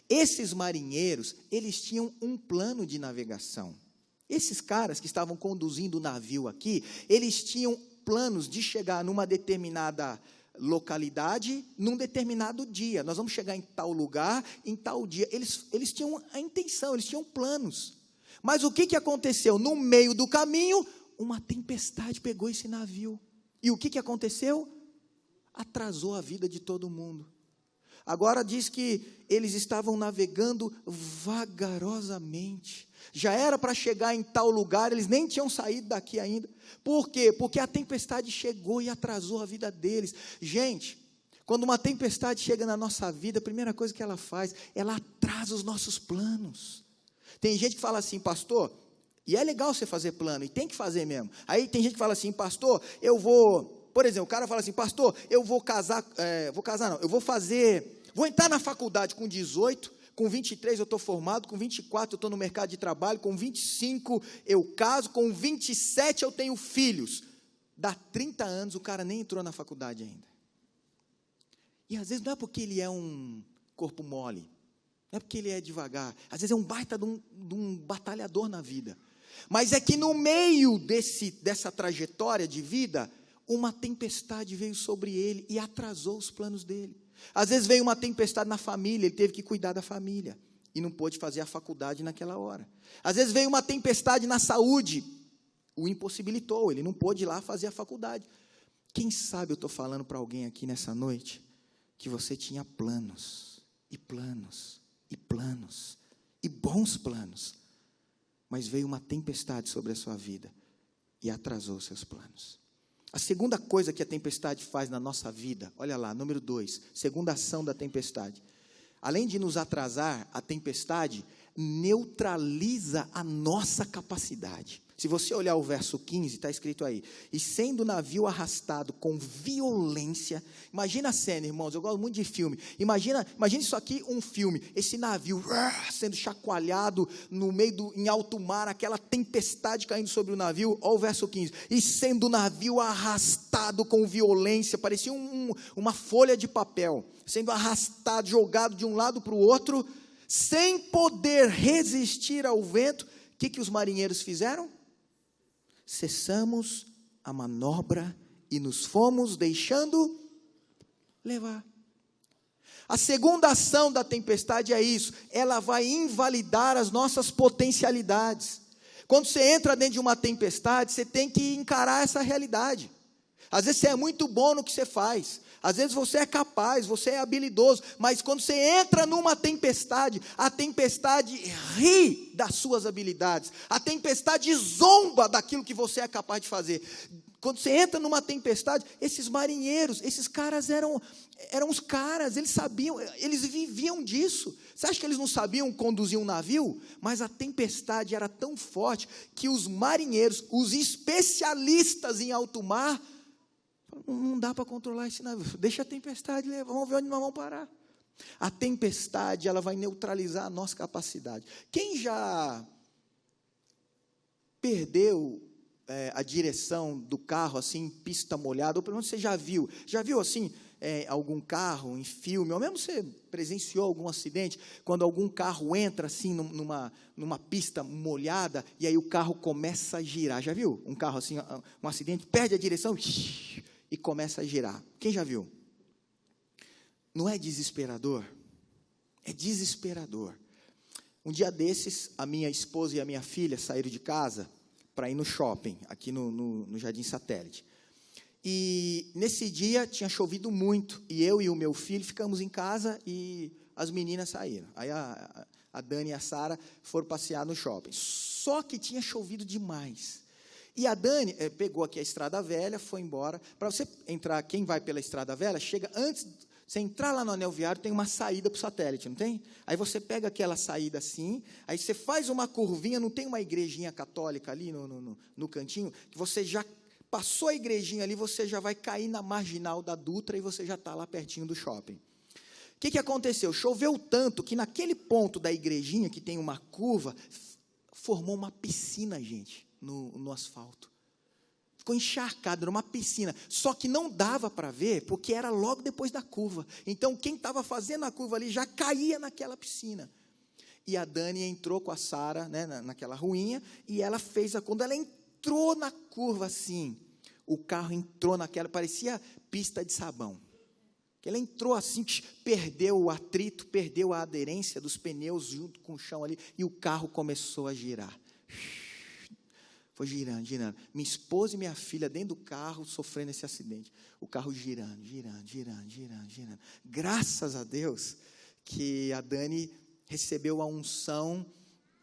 esses marinheiros, eles tinham um plano de navegação. Esses caras que estavam conduzindo o navio aqui, eles tinham planos de chegar numa determinada localidade, num determinado dia. Nós vamos chegar em tal lugar, em tal dia. Eles tinham a intenção, eles tinham planos. Mas o que aconteceu? No meio do caminho, uma tempestade pegou esse navio. E o que aconteceu? Atrasou a vida de todo mundo. Agora diz que eles estavam navegando vagarosamente. Já era para chegar em tal lugar, eles nem tinham saído daqui ainda. Por quê? Porque a tempestade chegou e atrasou a vida deles. Gente, quando uma tempestade chega na nossa vida, a primeira coisa que ela faz, ela atrasa os nossos planos. Tem gente que fala assim, pastor, e é legal você fazer plano, e tem que fazer mesmo. Aí tem gente que fala assim, pastor, eu vou, por exemplo, o cara fala assim, pastor, eu vou vou entrar na faculdade com 18, com 23 eu estou formado, com 24 eu estou no mercado de trabalho, com 25 eu caso, com 27 eu tenho filhos. Dá 30 anos, o cara nem entrou na faculdade ainda. E às vezes não é porque ele é um corpo mole, não é porque ele é devagar, às vezes é um baita de um batalhador na vida. Mas é que no meio dessa trajetória de vida, uma tempestade veio sobre ele e atrasou os planos dele. Às vezes veio uma tempestade na família, ele teve que cuidar da família e não pôde fazer a faculdade naquela hora. Às vezes veio uma tempestade na saúde, o impossibilitou, ele não pôde ir lá fazer a faculdade. Quem sabe eu estou falando para alguém aqui nessa noite que você tinha planos, e planos, e planos, e bons planos, mas veio uma tempestade sobre a sua vida e atrasou os seus planos. A segunda coisa que a tempestade faz na nossa vida, olha lá, número 2, segunda ação da tempestade. Além de nos atrasar, a tempestade neutraliza a nossa capacidade. Se você olhar o verso 15, está escrito aí, e sendo o navio arrastado com violência, imagina a cena, irmãos, eu gosto muito de filme, imagina isso aqui, um filme, esse navio sendo chacoalhado no meio em alto mar, aquela tempestade caindo sobre o navio, olha o verso 15, e sendo o navio arrastado com violência, parecia uma folha de papel, sendo arrastado, jogado de um lado para o outro, sem poder resistir ao vento. O que os marinheiros fizeram? Cessamos a manobra e nos fomos deixando levar. A segunda ação da tempestade é isso, ela vai invalidar as nossas potencialidades. Quando você entra dentro de uma tempestade, você tem que encarar essa realidade. Às vezes você é muito bom no que você faz, às vezes você é capaz, você é habilidoso, mas quando você entra numa tempestade, a tempestade ri das suas habilidades, a tempestade zomba daquilo que você é capaz de fazer. Quando você entra numa tempestade, esses marinheiros, esses caras eram os caras, eles sabiam, eles viviam disso. Você acha que eles não sabiam conduzir um navio? Mas a tempestade era tão forte que os marinheiros, os especialistas em alto mar, não dá para controlar esse navio, deixa a tempestade levar, vamos ver onde nós vamos parar. A tempestade, ela vai neutralizar a nossa capacidade. Quem já perdeu a direção do carro, assim, em pista molhada, ou pelo menos você já viu assim, algum carro em filme, ou mesmo você presenciou algum acidente, quando algum carro entra assim numa pista molhada, e aí o carro começa a girar, já viu? Um carro assim, um acidente, perde a direção, e começa a girar. Quem já viu? Não é desesperador? É desesperador. Um dia desses, a minha esposa e a minha filha saíram de casa para ir no shopping, aqui no Jardim Satélite. E nesse dia tinha chovido muito, e eu e o meu filho ficamos em casa e as meninas saíram. Aí a Dani e a Sara foram passear no shopping. Só que tinha chovido demais. E a Dani pegou aqui a Estrada Velha, foi embora. Para você entrar, quem vai pela Estrada Velha, chega antes, você entrar lá no anel viário, tem uma saída para o satélite, não tem? Aí você pega aquela saída assim, aí você faz uma curvinha, não tem uma igrejinha católica ali no cantinho, que você já passou a igrejinha ali, você já vai cair na marginal da Dutra e você já está lá pertinho do shopping. O que aconteceu? Choveu tanto que naquele ponto da igrejinha, que tem uma curva, formou uma piscina, gente. No asfalto, ficou encharcado, era uma piscina, só que não dava para ver, porque era logo depois da curva, então quem estava fazendo a curva ali, já caía naquela piscina, e a Dani entrou com a Sara, né, naquela ruinha, e ela quando ela entrou na curva assim, o carro entrou naquela, parecia pista de sabão, ela entrou assim, perdeu o atrito, perdeu a aderência dos pneus junto com o chão ali, e o carro começou a girar, foi girando. Minha esposa e minha filha dentro do carro sofrendo esse acidente. O carro girando. Graças a Deus que a Dani recebeu a unção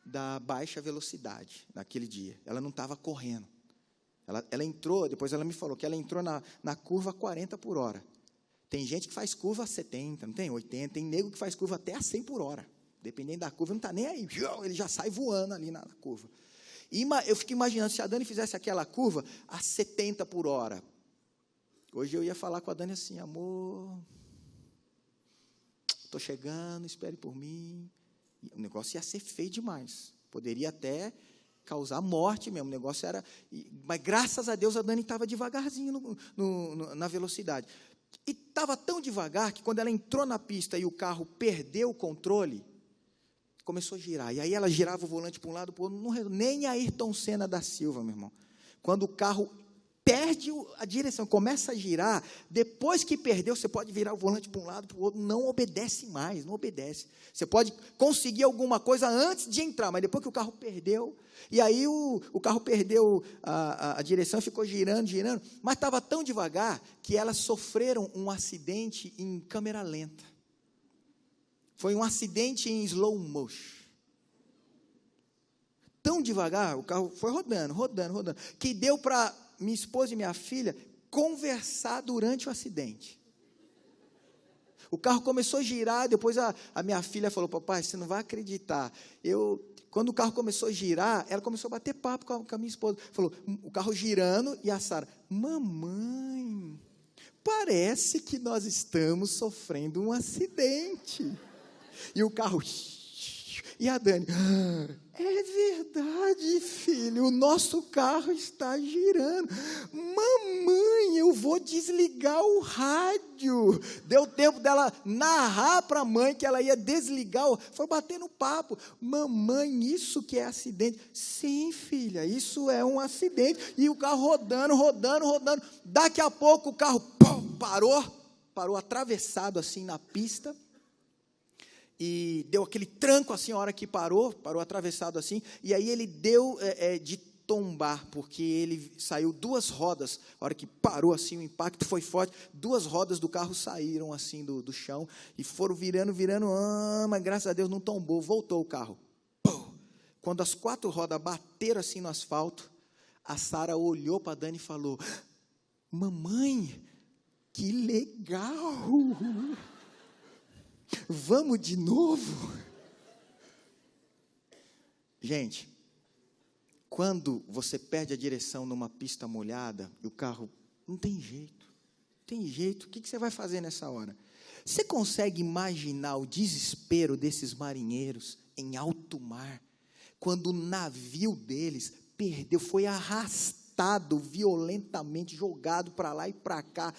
da baixa velocidade naquele dia. Ela não estava correndo. Ela entrou, depois ela me falou que ela entrou na curva 40 por hora. Tem gente que faz curva a 70, não tem? 80. Tem nego que faz curva até a 100 por hora. Dependendo da curva, não está nem aí. Ele já sai voando ali na curva. E eu fico imaginando, se a Dani fizesse aquela curva a 70 por hora. Hoje eu ia falar com a Dani assim, amor, estou chegando, espere por mim. E o negócio ia ser feio demais. Poderia até causar morte mesmo. O negócio era... Mas graças a Deus a Dani estava devagarzinho na velocidade. E estava tão devagar que quando ela entrou na pista e o carro perdeu o controle, começou a girar, e aí ela girava o volante para um lado, para o outro, nem a Ayrton Senna da Silva, meu irmão, quando o carro perde a direção, começa a girar, depois que perdeu, você pode virar o volante para um lado, para o outro, não obedece mais, não obedece, você pode conseguir alguma coisa antes de entrar, mas depois que o carro perdeu, e aí o carro perdeu a direção, ficou girando, mas estava tão devagar, que elas sofreram um acidente em câmera lenta, foi um acidente em slow motion. Tão devagar, o carro foi rodando, que deu para minha esposa e minha filha conversar durante o acidente. O carro começou a girar, depois a minha filha falou, papai, você não vai acreditar, eu Quando o carro começou a girar, ela começou a bater papo com a minha esposa. Falou, o carro girando, e a Sara, mamãe, parece que nós estamos sofrendo um acidente. E o carro, e a Dani, é verdade, filho, o nosso carro está girando. Mamãe, eu vou desligar o rádio. Deu tempo dela narrar para a mãe que ela ia desligar. Foi batendo papo. Mamãe, isso que é acidente? Sim, filha, isso é um acidente. E o carro rodando. Daqui a pouco o carro parou atravessado assim na pista. E deu aquele tranco assim, a hora que parou atravessado assim, e aí ele deu de tombar, porque ele saiu 2 rodas, a hora que parou assim, o impacto foi forte, 2 rodas do carro saíram assim do chão, e foram virando, mas graças a Deus não tombou, voltou o carro. Quando as 4 rodas bateram assim no asfalto, a Sara olhou para a Dani e falou, mamãe, que legal! Vamos de novo? Gente, quando você perde a direção numa pista molhada, e o carro não tem jeito, o que você vai fazer nessa hora? Você consegue imaginar o desespero desses marinheiros em alto mar, quando o navio deles foi arrastado violentamente, jogado para lá e para cá,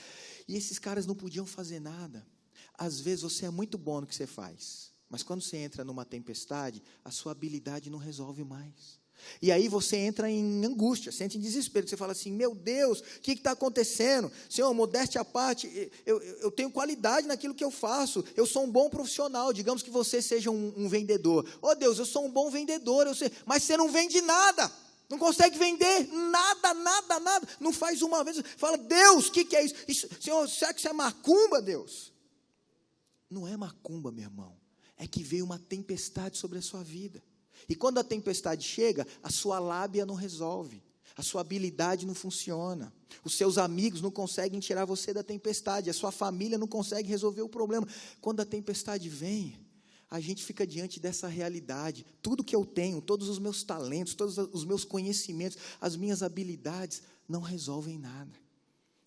e esses caras não podiam fazer nada. Às vezes você é muito bom no que você faz, mas quando você entra numa tempestade, a sua habilidade não resolve mais. E aí você entra em angústia, você entra em desespero, você fala assim, meu Deus, o que está acontecendo? Senhor, modéstia à parte, eu tenho qualidade naquilo que eu faço, eu sou um bom profissional, digamos que você seja um vendedor. Oh Deus, eu sou um bom vendedor, mas você não vende nada. Não consegue vender nada, não faz uma vez, fala, Deus, o que é isso? Senhor, será que isso é macumba, Deus? Não é macumba, meu irmão, é que veio uma tempestade sobre a sua vida, e quando a tempestade chega, a sua lábia não resolve, a sua habilidade não funciona, os seus amigos não conseguem tirar você da tempestade, a sua família não consegue resolver o problema. Quando a tempestade vem, a gente fica diante dessa realidade, tudo que eu tenho, todos os meus talentos, todos os meus conhecimentos, as minhas habilidades, não resolvem nada.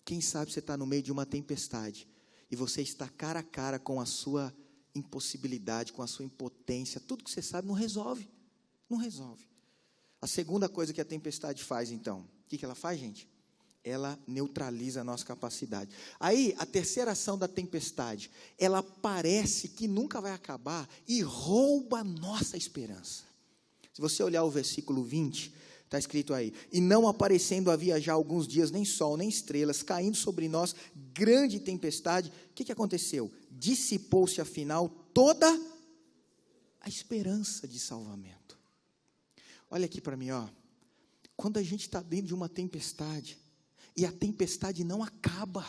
Quem sabe você está no meio de uma tempestade, e você está cara a cara com a sua impossibilidade, com a sua impotência, tudo que você sabe não resolve. A segunda coisa que a tempestade faz, então, o que ela faz, gente? Ela neutraliza a nossa capacidade. Aí, a terceira ação da tempestade, ela parece que nunca vai acabar e rouba a nossa esperança. Se você olhar o versículo 20, está escrito aí, e não aparecendo havia já alguns dias, nem sol, nem estrelas, caindo sobre nós, grande tempestade. O que aconteceu? Dissipou-se afinal toda a esperança de salvamento. Olha aqui para mim, quando a gente está dentro de uma tempestade, e a tempestade não acaba,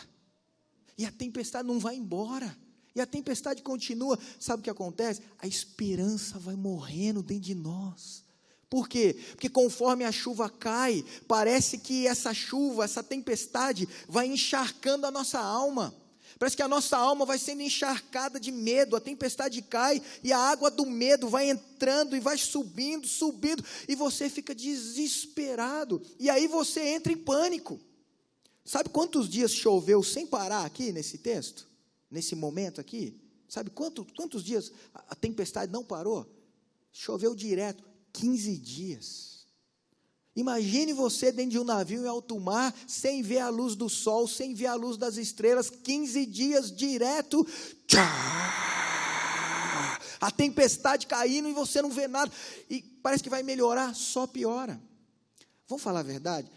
e a tempestade não vai embora, e a tempestade continua, sabe o que acontece? A esperança vai morrendo dentro de nós. Por quê? Porque conforme a chuva cai, parece que essa chuva, essa tempestade, vai encharcando a nossa alma. Parece que a nossa alma vai sendo encharcada de medo, a tempestade cai e a água do medo vai entrando e vai subindo, e você fica desesperado, e aí você entra em pânico. Sabe quantos dias choveu sem parar aqui nesse texto? Nesse momento aqui? Sabe quantos dias a tempestade não parou? Choveu direto, 15 dias. Imagine você dentro de um navio em alto mar, sem ver a luz do sol, sem ver a luz das estrelas, 15 dias direto, a tempestade caindo e você não vê nada, e parece que vai melhorar, só piora. Vamos falar a verdade?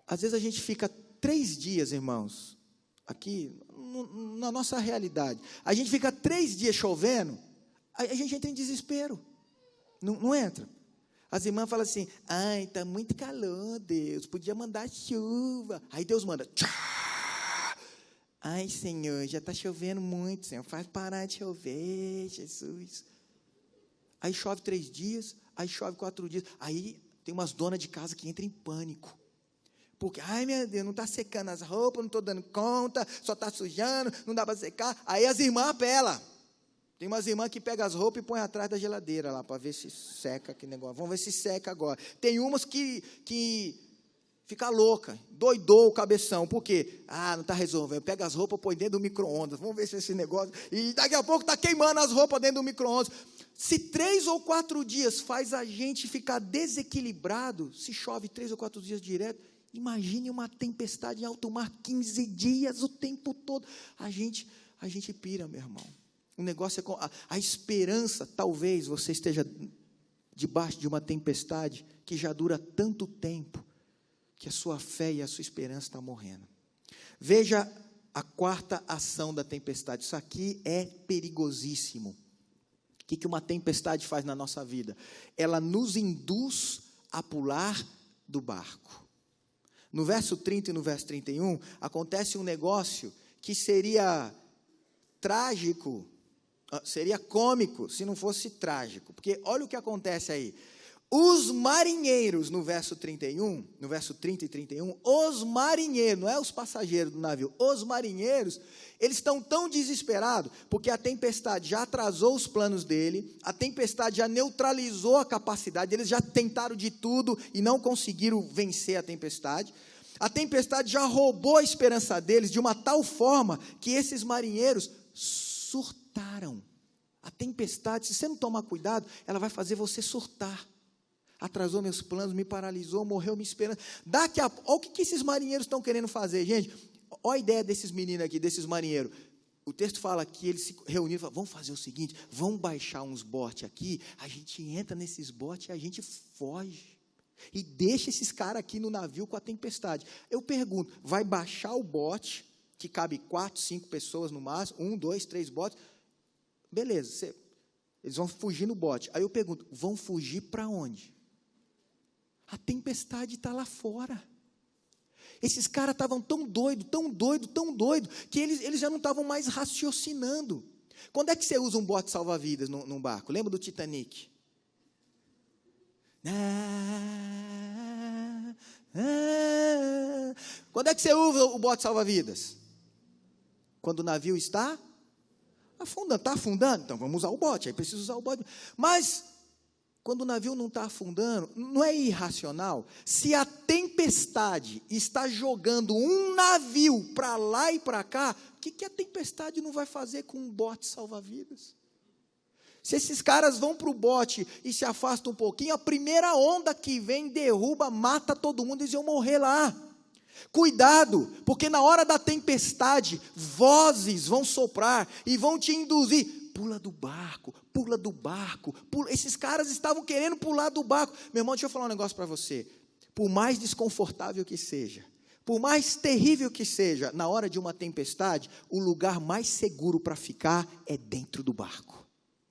Às vezes a gente fica 3 dias, irmãos, aqui, na nossa realidade, a gente fica 3 dias chovendo, a gente entra em desespero, não entra? As irmãs falam assim, ai, está muito calor, Deus, podia mandar chuva. Aí Deus manda, tchá. Ai, Senhor, já está chovendo muito, Senhor, faz parar de chover, Jesus. Aí chove 3 dias, aí chove 4 dias, aí tem umas donas de casa que entram em pânico. Porque, ai meu Deus, não está secando as roupas, não estou dando conta, só está sujando, não dá para secar. Aí as irmãs apelam. Tem umas irmãs que pegam as roupas e põem atrás da geladeira lá, para ver se seca aquele negócio. Vamos ver se seca agora. Tem umas que fica louca, doidou o cabeção. Por quê? Não está resolvendo. Pega as roupas, põe dentro do micro-ondas. Vamos ver se esse negócio... E daqui a pouco está queimando as roupas dentro do micro-ondas. Se 3 ou 4 dias faz a gente ficar desequilibrado, se chove 3 ou 4 dias direto, imagine uma tempestade em alto mar, 15 dias, o tempo todo. A gente pira, meu irmão. O negócio é a esperança. Talvez você esteja debaixo de uma tempestade que já dura tanto tempo que a sua fé e a sua esperança estão morrendo. Veja a 4ª ação da tempestade. Isso aqui é perigosíssimo. O que uma tempestade faz na nossa vida? Ela nos induz a pular do barco. No verso 30 e no verso 31, acontece um negócio que seria trágico, seria cômico, se não fosse trágico. Porque olha o que acontece aí. Os marinheiros, no verso 31, no verso 30 e 31, os marinheiros, não é os passageiros do navio, os marinheiros, eles estão tão desesperados, porque a tempestade já atrasou os planos dele, a tempestade já neutralizou a capacidade, eles já tentaram de tudo e não conseguiram vencer a tempestade já roubou a esperança deles de uma tal forma que esses marinheiros surtaram. A tempestade, se você não tomar cuidado, ela vai fazer você surtar. Atrasou meus planos, me paralisou, morreu minha esperança. Daqui a pouco, olha o que esses marinheiros estão querendo fazer, gente. Olha a ideia desses meninos aqui, desses marinheiros. O texto fala que eles se reuniram e falaram, vamos fazer o seguinte, vamos baixar uns botes aqui, a gente entra nesses botes e a gente foge. E deixa esses caras aqui no navio com a tempestade. Eu pergunto, vai baixar o bote, que cabe 4, 5 pessoas no máximo, 1, 2, 3 botes, beleza, eles vão fugir no bote. Aí eu pergunto, vão fugir para onde? A tempestade está lá fora. Esses caras estavam tão doidos, que eles já não estavam mais raciocinando. Quando é que você usa um bote salva-vidas num barco? Lembra do Titanic? Quando é que você usa o bote salva-vidas? Quando o navio está afundando. Está afundando? Então vamos usar o bote. Aí precisa usar o bote. Mas quando o navio não está afundando, não é irracional? Se a tempestade está jogando um navio para lá e para cá, o que a tempestade não vai fazer com um bote salva-vidas? Se esses caras vão para o bote e se afastam um pouquinho, a primeira onda que vem, derruba, mata todo mundo, eles iam morrer lá. Cuidado, porque na hora da tempestade, vozes vão soprar e vão te induzir. Pula do barco, pula do barco. Pula. Esses caras estavam querendo pular do barco. Meu irmão, deixa eu falar um negócio para você. Por mais desconfortável que seja, por mais terrível que seja, na hora de uma tempestade, o lugar mais seguro para ficar é dentro do barco.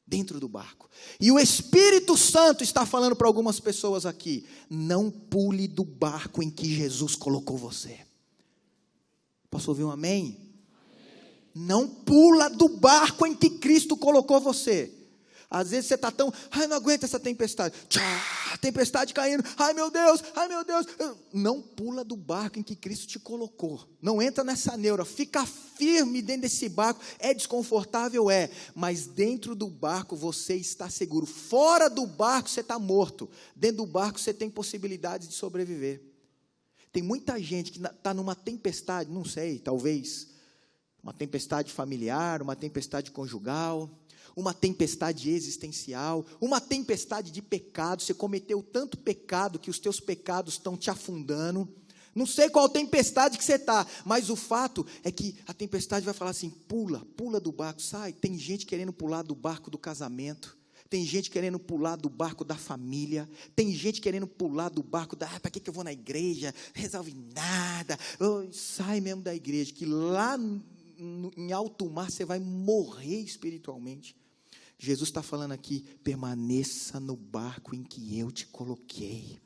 Dentro do barco. E o Espírito Santo está falando para algumas pessoas aqui, não pule do barco em que Jesus colocou você. Posso ouvir um amém? Não pula do barco em que Cristo colocou você. Às vezes você está tão, não aguento essa tempestade. Tchá, tempestade caindo, ai meu Deus. Não pula do barco em que Cristo te colocou. Não entra nessa neura, fica firme dentro desse barco. É desconfortável, mas dentro do barco você está seguro. Fora do barco você está morto. Dentro do barco você tem possibilidades de sobreviver. Tem muita gente que está numa tempestade, não sei, talvez uma tempestade familiar, uma tempestade conjugal, uma tempestade existencial, uma tempestade de pecado. Você cometeu tanto pecado que os teus pecados estão te afundando. Não sei qual tempestade que você está, mas o fato é que a tempestade vai falar assim, pula do barco, sai. Tem gente querendo pular do barco do casamento, tem gente querendo pular do barco da família, tem gente querendo pular do barco para que eu vou na igreja, resolve nada, sai mesmo da igreja, que lá em alto mar você vai morrer espiritualmente. Jesus está falando aqui, permaneça no barco em que eu te coloquei.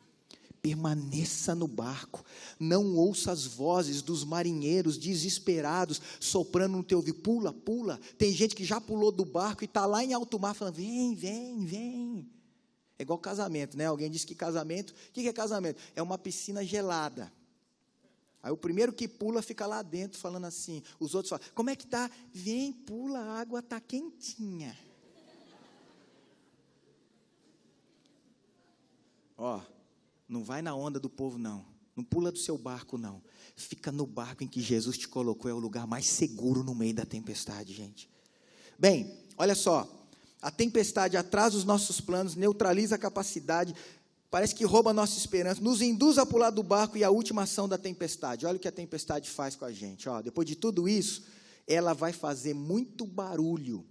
Permaneça no barco. Não ouça as vozes dos marinheiros desesperados, soprando no teu ouvido, pula. Tem gente que já pulou do barco e está lá em alto mar, falando, vem. É igual casamento, né? Alguém disse que casamento, o que é casamento? É uma piscina gelada. Aí o primeiro que pula fica lá dentro, falando assim, os outros falam, como é que está? Vem, pula, a água está quentinha. Não vai na onda do povo, não. Não pula do seu barco, não. Fica no barco em que Jesus te colocou. É o lugar mais seguro no meio da tempestade, gente. Bem, olha só. A tempestade atrasa os nossos planos, neutraliza a capacidade, parece que rouba a nossa esperança, nos induz a pular do barco e a última ação da tempestade. Olha o que a tempestade faz com a gente. Depois de tudo isso, ela vai fazer muito barulho.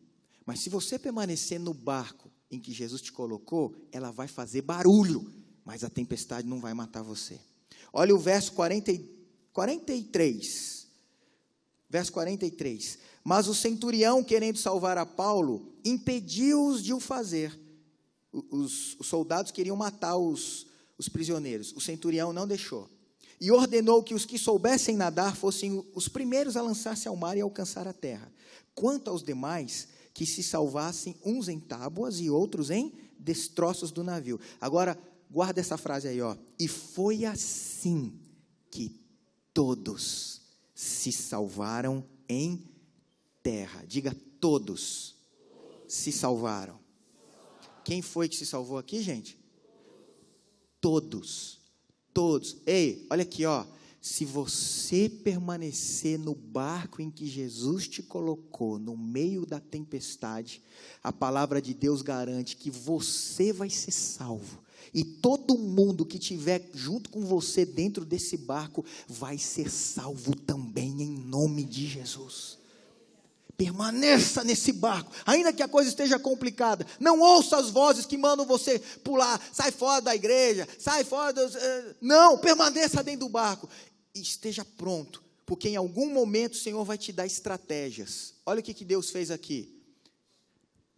Mas se você permanecer no barco em que Jesus te colocou, ela vai fazer barulho, mas a tempestade não vai matar você. Olha o verso 43. Verso 43. Mas o centurião, querendo salvar a Paulo, impediu-os de o fazer. Os soldados queriam matar os prisioneiros. O centurião não deixou. E ordenou que os que soubessem nadar fossem os primeiros a lançar-se ao mar e alcançar a terra. Quanto aos demais, que se salvassem uns em tábuas e outros em destroços do navio. Agora, guarda essa frase aí, E foi assim que todos se salvaram em terra. Diga, todos se salvaram. Quem foi que se salvou aqui, gente? Todos. Ei, olha aqui, Se você permanecer no barco em que Jesus te colocou, no meio da tempestade, a palavra de Deus garante que você vai ser salvo. E todo mundo que estiver junto com você dentro desse barco vai ser salvo também, em nome de Jesus. Permaneça nesse barco, ainda que a coisa esteja complicada. Não ouça as vozes que mandam você pular, sai fora da igreja, sai fora dos... Não, permaneça dentro do barco. E esteja pronto, porque em algum momento o Senhor vai te dar estratégias. Olha o que Deus fez aqui.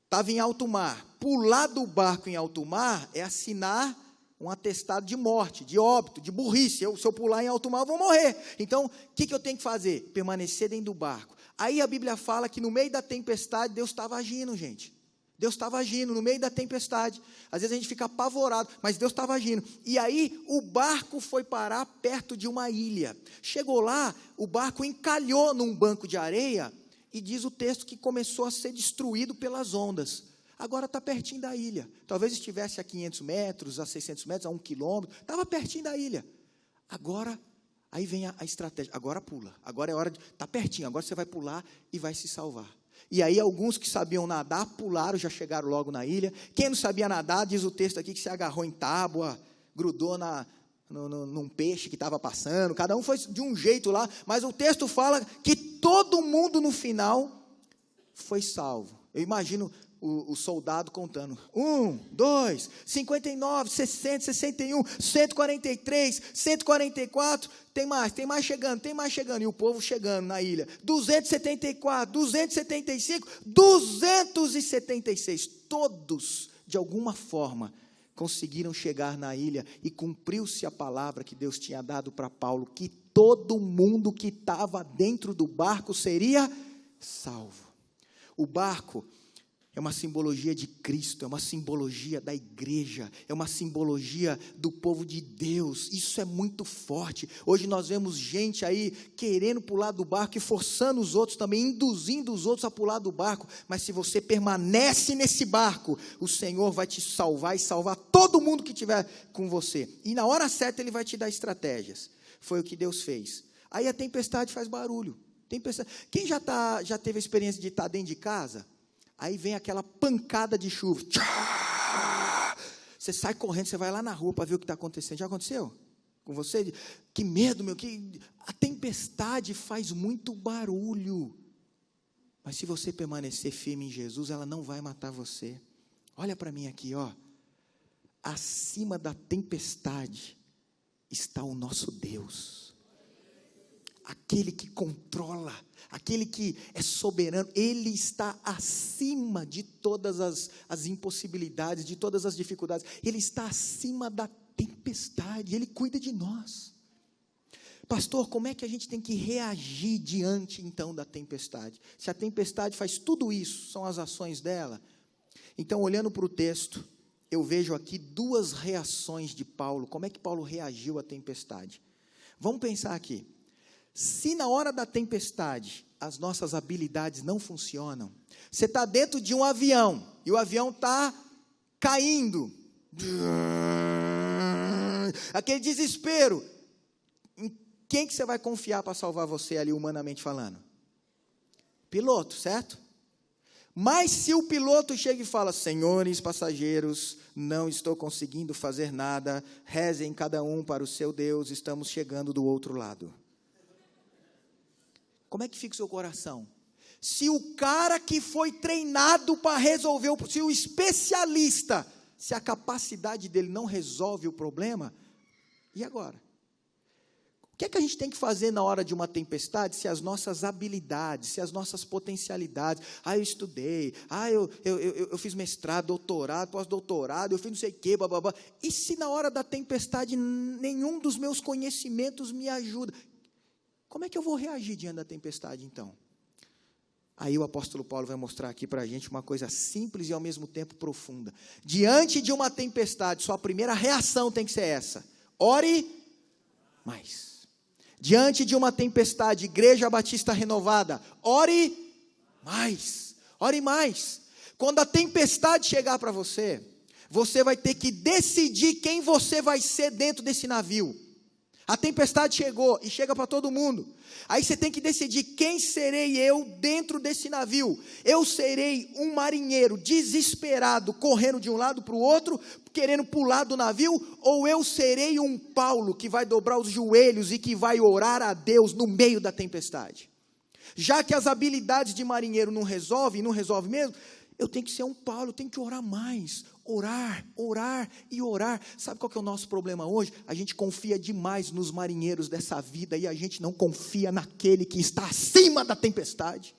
Estava em alto mar. Pular do barco em alto mar é assinar um atestado de morte, de óbito, de burrice. Se eu pular em alto mar, eu vou morrer. Então, o que eu tenho que fazer? Permanecer dentro do barco. Aí a Bíblia fala que no meio da tempestade, Deus estava agindo, gente. Deus estava agindo no meio da tempestade. Às vezes a gente fica apavorado, mas Deus estava agindo. E aí o barco foi parar perto de uma ilha. Chegou lá, o barco encalhou num banco de areia, e diz o texto que começou a ser destruído pelas ondas. Agora está pertinho da ilha. Talvez estivesse a 500 metros, a 600 metros, a 1 quilômetro. Estava pertinho da ilha. Agora, aí vem a estratégia. Agora pula. Agora é hora de... Está pertinho. Agora você vai pular e vai se salvar. E aí alguns que sabiam nadar, pularam, já chegaram logo na ilha. Quem não sabia nadar, diz o texto aqui, que se agarrou em tábua, grudou num peixe que estava passando. Cada um foi de um jeito lá. Mas o texto fala que todo mundo no final foi salvo. Eu imagino o soldado contando. 1, 2, 59, 60, 61, 143, 144. Tem mais chegando. E o povo chegando na ilha. 274, 275, 276. Todos, de alguma forma, conseguiram chegar na ilha e cumpriu-se a palavra que Deus tinha dado para Paulo, que todo mundo que estava dentro do barco seria salvo. O barco é uma simbologia de Cristo, é uma simbologia da igreja, é uma simbologia do povo de Deus. Isso é muito forte. Hoje nós vemos gente aí querendo pular do barco e forçando os outros também, induzindo os outros a pular do barco. Mas se você permanece nesse barco, o Senhor vai te salvar e salvar todo mundo que estiver com você. E na hora certa Ele vai te dar estratégias. Foi o que Deus fez. Aí a tempestade faz barulho. Quem já teve a experiência de estar dentro de casa? Aí vem aquela pancada de chuva. Você sai correndo, você vai lá na rua para ver o que está acontecendo. Já aconteceu com você? Que medo, meu. A tempestade faz muito barulho. Mas se você permanecer firme em Jesus, ela não vai matar você. Olha para mim aqui, acima da tempestade está o nosso Deus. Aquele que controla, aquele que é soberano, Ele está acima de todas as impossibilidades, de todas as dificuldades. Ele está acima da tempestade, Ele cuida de nós. Pastor, como é que a gente tem que reagir diante, então, da tempestade? Se a tempestade faz tudo isso, são as ações dela. Então, olhando para o texto, eu vejo aqui duas reações de Paulo. Como é que Paulo reagiu à tempestade? Vamos pensar aqui. Se na hora da tempestade as nossas habilidades não funcionam, você está dentro de um avião e o avião está caindo. aquele desespero. Em quem que você vai confiar para salvar você ali, humanamente falando? Piloto, certo? Mas se o piloto chega e fala: senhores passageiros, não estou conseguindo fazer nada, rezem cada um para o seu Deus, estamos chegando do outro lado. Como é que fica o seu coração? Se o cara que foi treinado para resolver, se o especialista, se a capacidade dele não resolve o problema, e agora? O que é que a gente tem que fazer na hora de uma tempestade, se as nossas habilidades, se as nossas potencialidades, eu estudei, eu fiz mestrado, doutorado, pós-doutorado, eu fiz não sei o quê, bababá, e se na hora da tempestade nenhum dos meus conhecimentos me ajuda? Como é que eu vou reagir diante da tempestade, então? Aí o apóstolo Paulo vai mostrar aqui para a gente uma coisa simples e ao mesmo tempo profunda. Diante de uma tempestade, sua primeira reação tem que ser essa: ore mais. Diante de uma tempestade, Igreja Batista Renovada, ore mais. Ore mais. Quando a tempestade chegar para você, você vai ter que decidir quem você vai ser dentro desse navio. A tempestade chegou e chega para todo mundo. Aí você tem que decidir: quem serei eu dentro desse navio? Eu serei um marinheiro desesperado, correndo de um lado para o outro, querendo pular do navio? Ou eu serei um Paulo que vai dobrar os joelhos e que vai orar a Deus no meio da tempestade? Já que as habilidades de marinheiro não resolvem mesmo, eu tenho que ser um Paulo, eu tenho que orar mais. Orar, orar e orar. Sabe qual que é o nosso problema hoje? A gente confia demais nos marinheiros dessa vida e a gente não confia naquele que está acima da tempestade.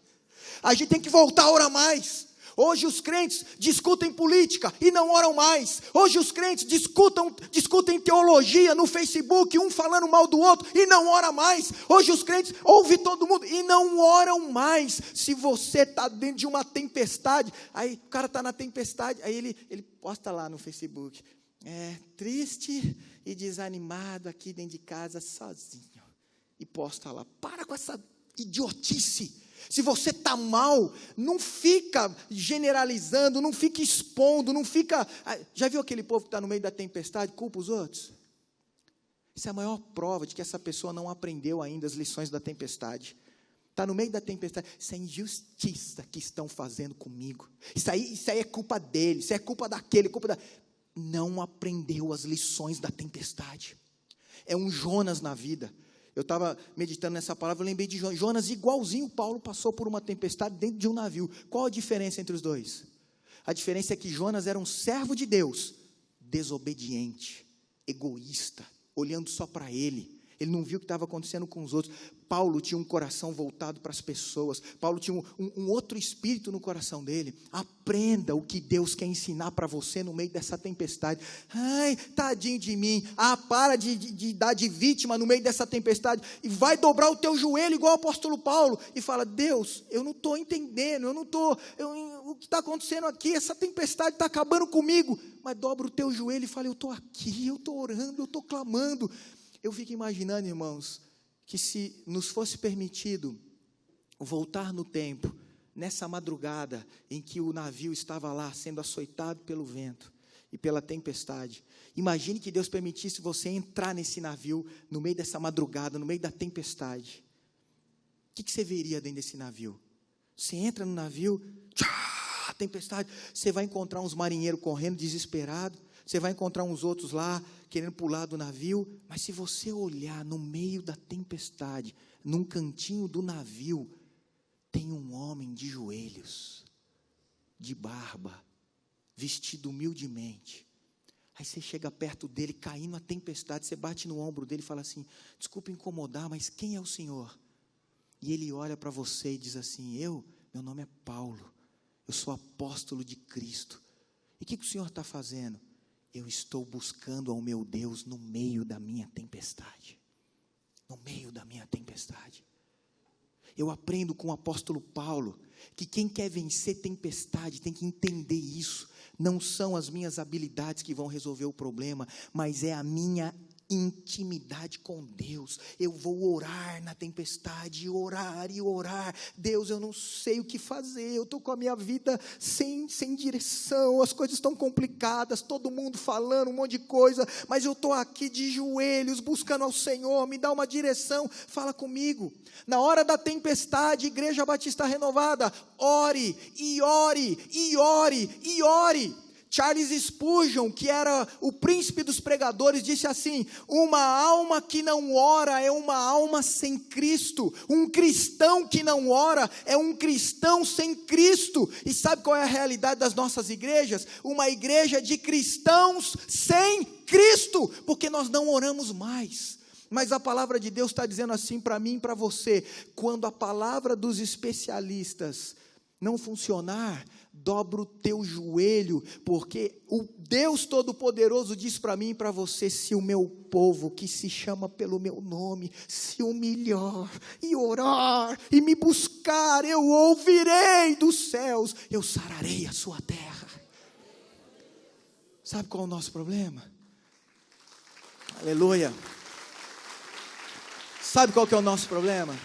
A gente tem que voltar a orar mais. Hoje os crentes discutem política e não oram mais. Hoje os crentes discutem teologia no Facebook, um falando mal do outro e não ora mais. Hoje os crentes ouvem todo mundo e não oram mais. Se você está dentro de uma tempestade, aí o cara está na tempestade, aí ele posta lá no Facebook: triste e desanimado aqui dentro de casa sozinho. E posta lá. Para com essa idiotice. Se você está mal, não fica generalizando, não fica expondo, não fica... Já viu aquele povo que está no meio da tempestade, culpa os outros? Isso é a maior prova de que essa pessoa não aprendeu ainda as lições da tempestade. Está no meio da tempestade: isso é injustiça que estão fazendo comigo. Isso aí é culpa dele, isso é culpa daquele, Não aprendeu as lições da tempestade. É um Jonas na vida. Eu estava meditando nessa palavra, eu lembrei de Jonas, igualzinho Paulo passou por uma tempestade dentro de um navio. Qual a diferença entre os dois? A diferença é que Jonas era um servo de Deus, desobediente, egoísta, olhando só para ele. Ele não viu o que estava acontecendo com os outros. Paulo tinha um coração voltado para as pessoas. Paulo tinha um outro espírito no coração dele. Aprenda o que Deus quer ensinar para você no meio dessa tempestade. Ai, tadinho de mim. Para de dar de vítima no meio dessa tempestade. E vai dobrar o teu joelho igual o apóstolo Paulo. E fala: Deus, eu não estou entendendo. O que está acontecendo aqui? Essa tempestade está acabando comigo. Mas dobra o teu joelho e fala: eu estou aqui, eu estou orando, eu estou clamando. Eu fico imaginando, irmãos, que se nos fosse permitido voltar no tempo, nessa madrugada em que o navio estava lá sendo açoitado pelo vento e pela tempestade, imagine que Deus permitisse você entrar nesse navio no meio dessa madrugada, no meio da tempestade. O que você veria dentro desse navio? Você entra no navio, tempestade, você vai encontrar uns marinheiros correndo desesperados, você vai encontrar uns outros lá, querendo pular do navio, mas se você olhar no meio da tempestade, num cantinho do navio, tem um homem de joelhos, de barba, vestido humildemente. Aí você chega perto dele, caindo a tempestade, você bate no ombro dele e fala assim: desculpa incomodar, mas quem é o Senhor? E ele olha para você e diz assim: meu nome é Paulo, eu sou apóstolo de Cristo. E o que o Senhor está fazendo? Eu estou buscando ao meu Deus no meio da minha tempestade. No meio da minha tempestade. Eu aprendo com o apóstolo Paulo que quem quer vencer tempestade tem que entender isso. Não são as minhas habilidades que vão resolver o problema, mas é a minha intimidade com Deus. Eu vou orar na tempestade, orar e orar. Deus, eu não sei o que fazer, eu estou com a minha vida sem direção, as coisas estão complicadas, todo mundo falando um monte de coisa, mas eu estou aqui de joelhos, buscando ao Senhor, me dá uma direção, fala comigo. Na hora da tempestade, Igreja Batista Renovada, ore, e ore, e ore, e ore. Charles Spurgeon, que era o príncipe dos pregadores, disse assim: uma alma que não ora é uma alma sem Cristo. Um cristão que não ora é um cristão sem Cristo. E sabe qual é a realidade das nossas igrejas? Uma igreja de cristãos sem Cristo, porque nós não oramos mais. Mas a palavra de Deus está dizendo assim para mim e para você: quando a palavra dos especialistas não funcionar, dobra o teu joelho, porque o Deus Todo-Poderoso diz para mim e para você: se o meu povo, que se chama pelo meu nome, se humilhar e orar e me buscar, eu ouvirei dos céus, eu sararei a sua terra. Sabe qual é o nosso problema? Aleluia. Sabe qual que é o nosso problema?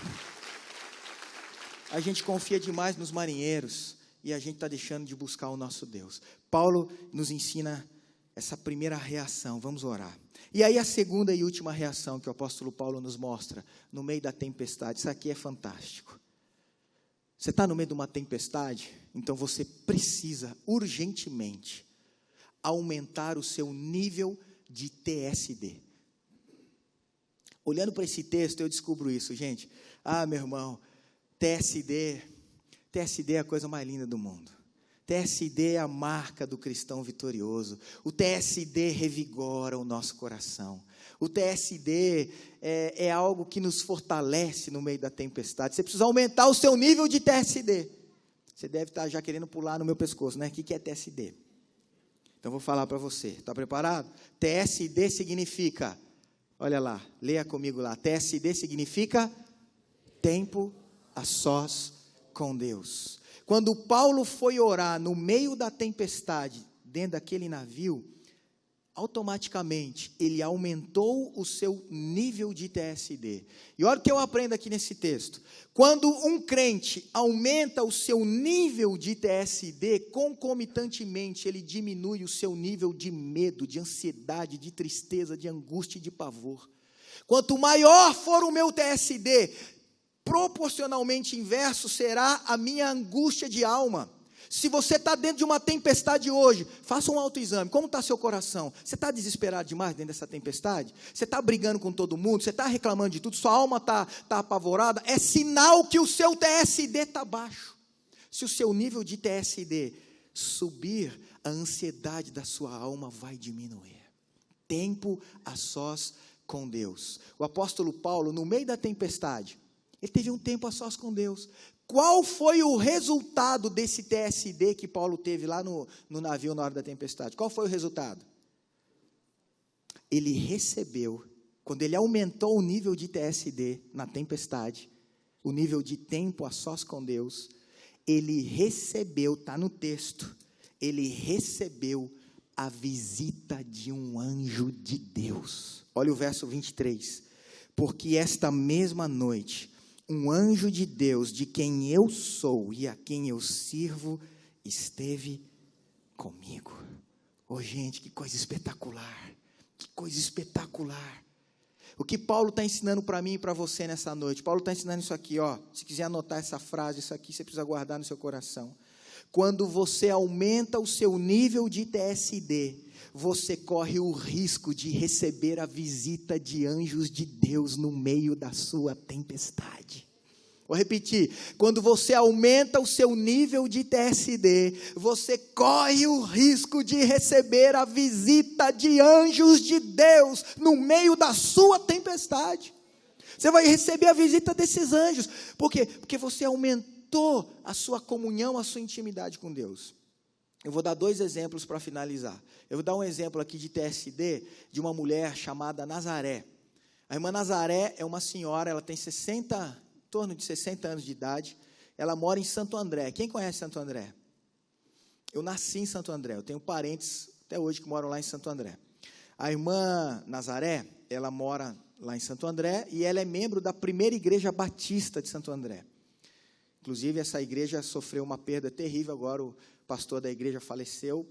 A gente confia demais nos marinheiros e a gente está deixando de buscar o nosso Deus. Paulo nos ensina essa primeira reação, vamos orar. E aí a segunda e última reação que o apóstolo Paulo nos mostra, no meio da tempestade, isso aqui é fantástico. Você está no meio de uma tempestade, então você precisa urgentemente aumentar o seu nível de TSD. Olhando para esse texto, eu descubro isso, gente. Ah, meu irmão, TSD é a coisa mais linda do mundo. TSD é a marca do cristão vitorioso. O TSD revigora o nosso coração. O TSD é algo que nos fortalece no meio da tempestade. Você precisa aumentar o seu nível de TSD. Você deve estar já querendo pular no meu pescoço, né? O que é TSD? Então, vou falar para você. Está preparado? TSD significa, olha lá, leia comigo lá. TSD significa tempo a sós com Deus. Quando Paulo foi orar no meio da tempestade, dentro daquele navio, automaticamente ele aumentou o seu nível de TSD. E olha o que eu aprendo aqui nesse texto. Quando um crente aumenta o seu nível de TSD, concomitantemente ele diminui o seu nível de medo, de ansiedade, de tristeza, de angústia e de pavor. Quanto maior for o meu TSD, proporcionalmente inverso será a minha angústia de alma. Se você está dentro de uma tempestade hoje, faça um autoexame. Como está seu coração? Você está desesperado demais dentro dessa tempestade? Você está brigando com todo mundo? Você está reclamando de tudo? Sua alma está apavorada? É sinal que o seu TSD está baixo. Se o seu nível de TSD subir, a ansiedade da sua alma vai diminuir. Tempo a sós com Deus. O apóstolo Paulo, no meio da tempestade, ele teve um tempo a sós com Deus. Qual foi o resultado desse TSD que Paulo teve lá no navio na hora da tempestade? Qual foi o resultado? Ele recebeu, quando ele aumentou o nível de TSD na tempestade, o nível de tempo a sós com Deus, ele recebeu, está no texto, ele recebeu a visita de um anjo de Deus. Olha o verso 23. Porque esta mesma noite, um anjo de Deus, de quem eu sou e a quem eu sirvo, esteve comigo. Oh, gente, que coisa espetacular. Que coisa espetacular. O que Paulo está ensinando para mim e para você nessa noite? Paulo está ensinando isso aqui, ó. Se quiser anotar essa frase, isso aqui você precisa guardar no seu coração. Quando você aumenta o seu nível de TSD, você corre o risco de receber a visita de anjos de Deus no meio da sua tempestade. Vou repetir, quando você aumenta o seu nível de TSD, você corre o risco de receber a visita de anjos de Deus no meio da sua tempestade. Você vai receber a visita desses anjos. Por quê? Porque você aumentou a sua comunhão, a sua intimidade com Deus. Eu vou dar 2 exemplos para finalizar. Eu vou dar um exemplo aqui de TSD, de uma mulher chamada Nazaré. A irmã Nazaré é uma senhora, ela tem em torno de 60 anos de idade, ela mora em Santo André. Quem conhece Santo André? Eu nasci em Santo André, eu tenho parentes até hoje que moram lá em Santo André. A irmã Nazaré, ela mora lá em Santo André e ela é membro da primeira igreja batista de Santo André. Inclusive, essa igreja sofreu uma perda terrível, agora o pastor da igreja faleceu.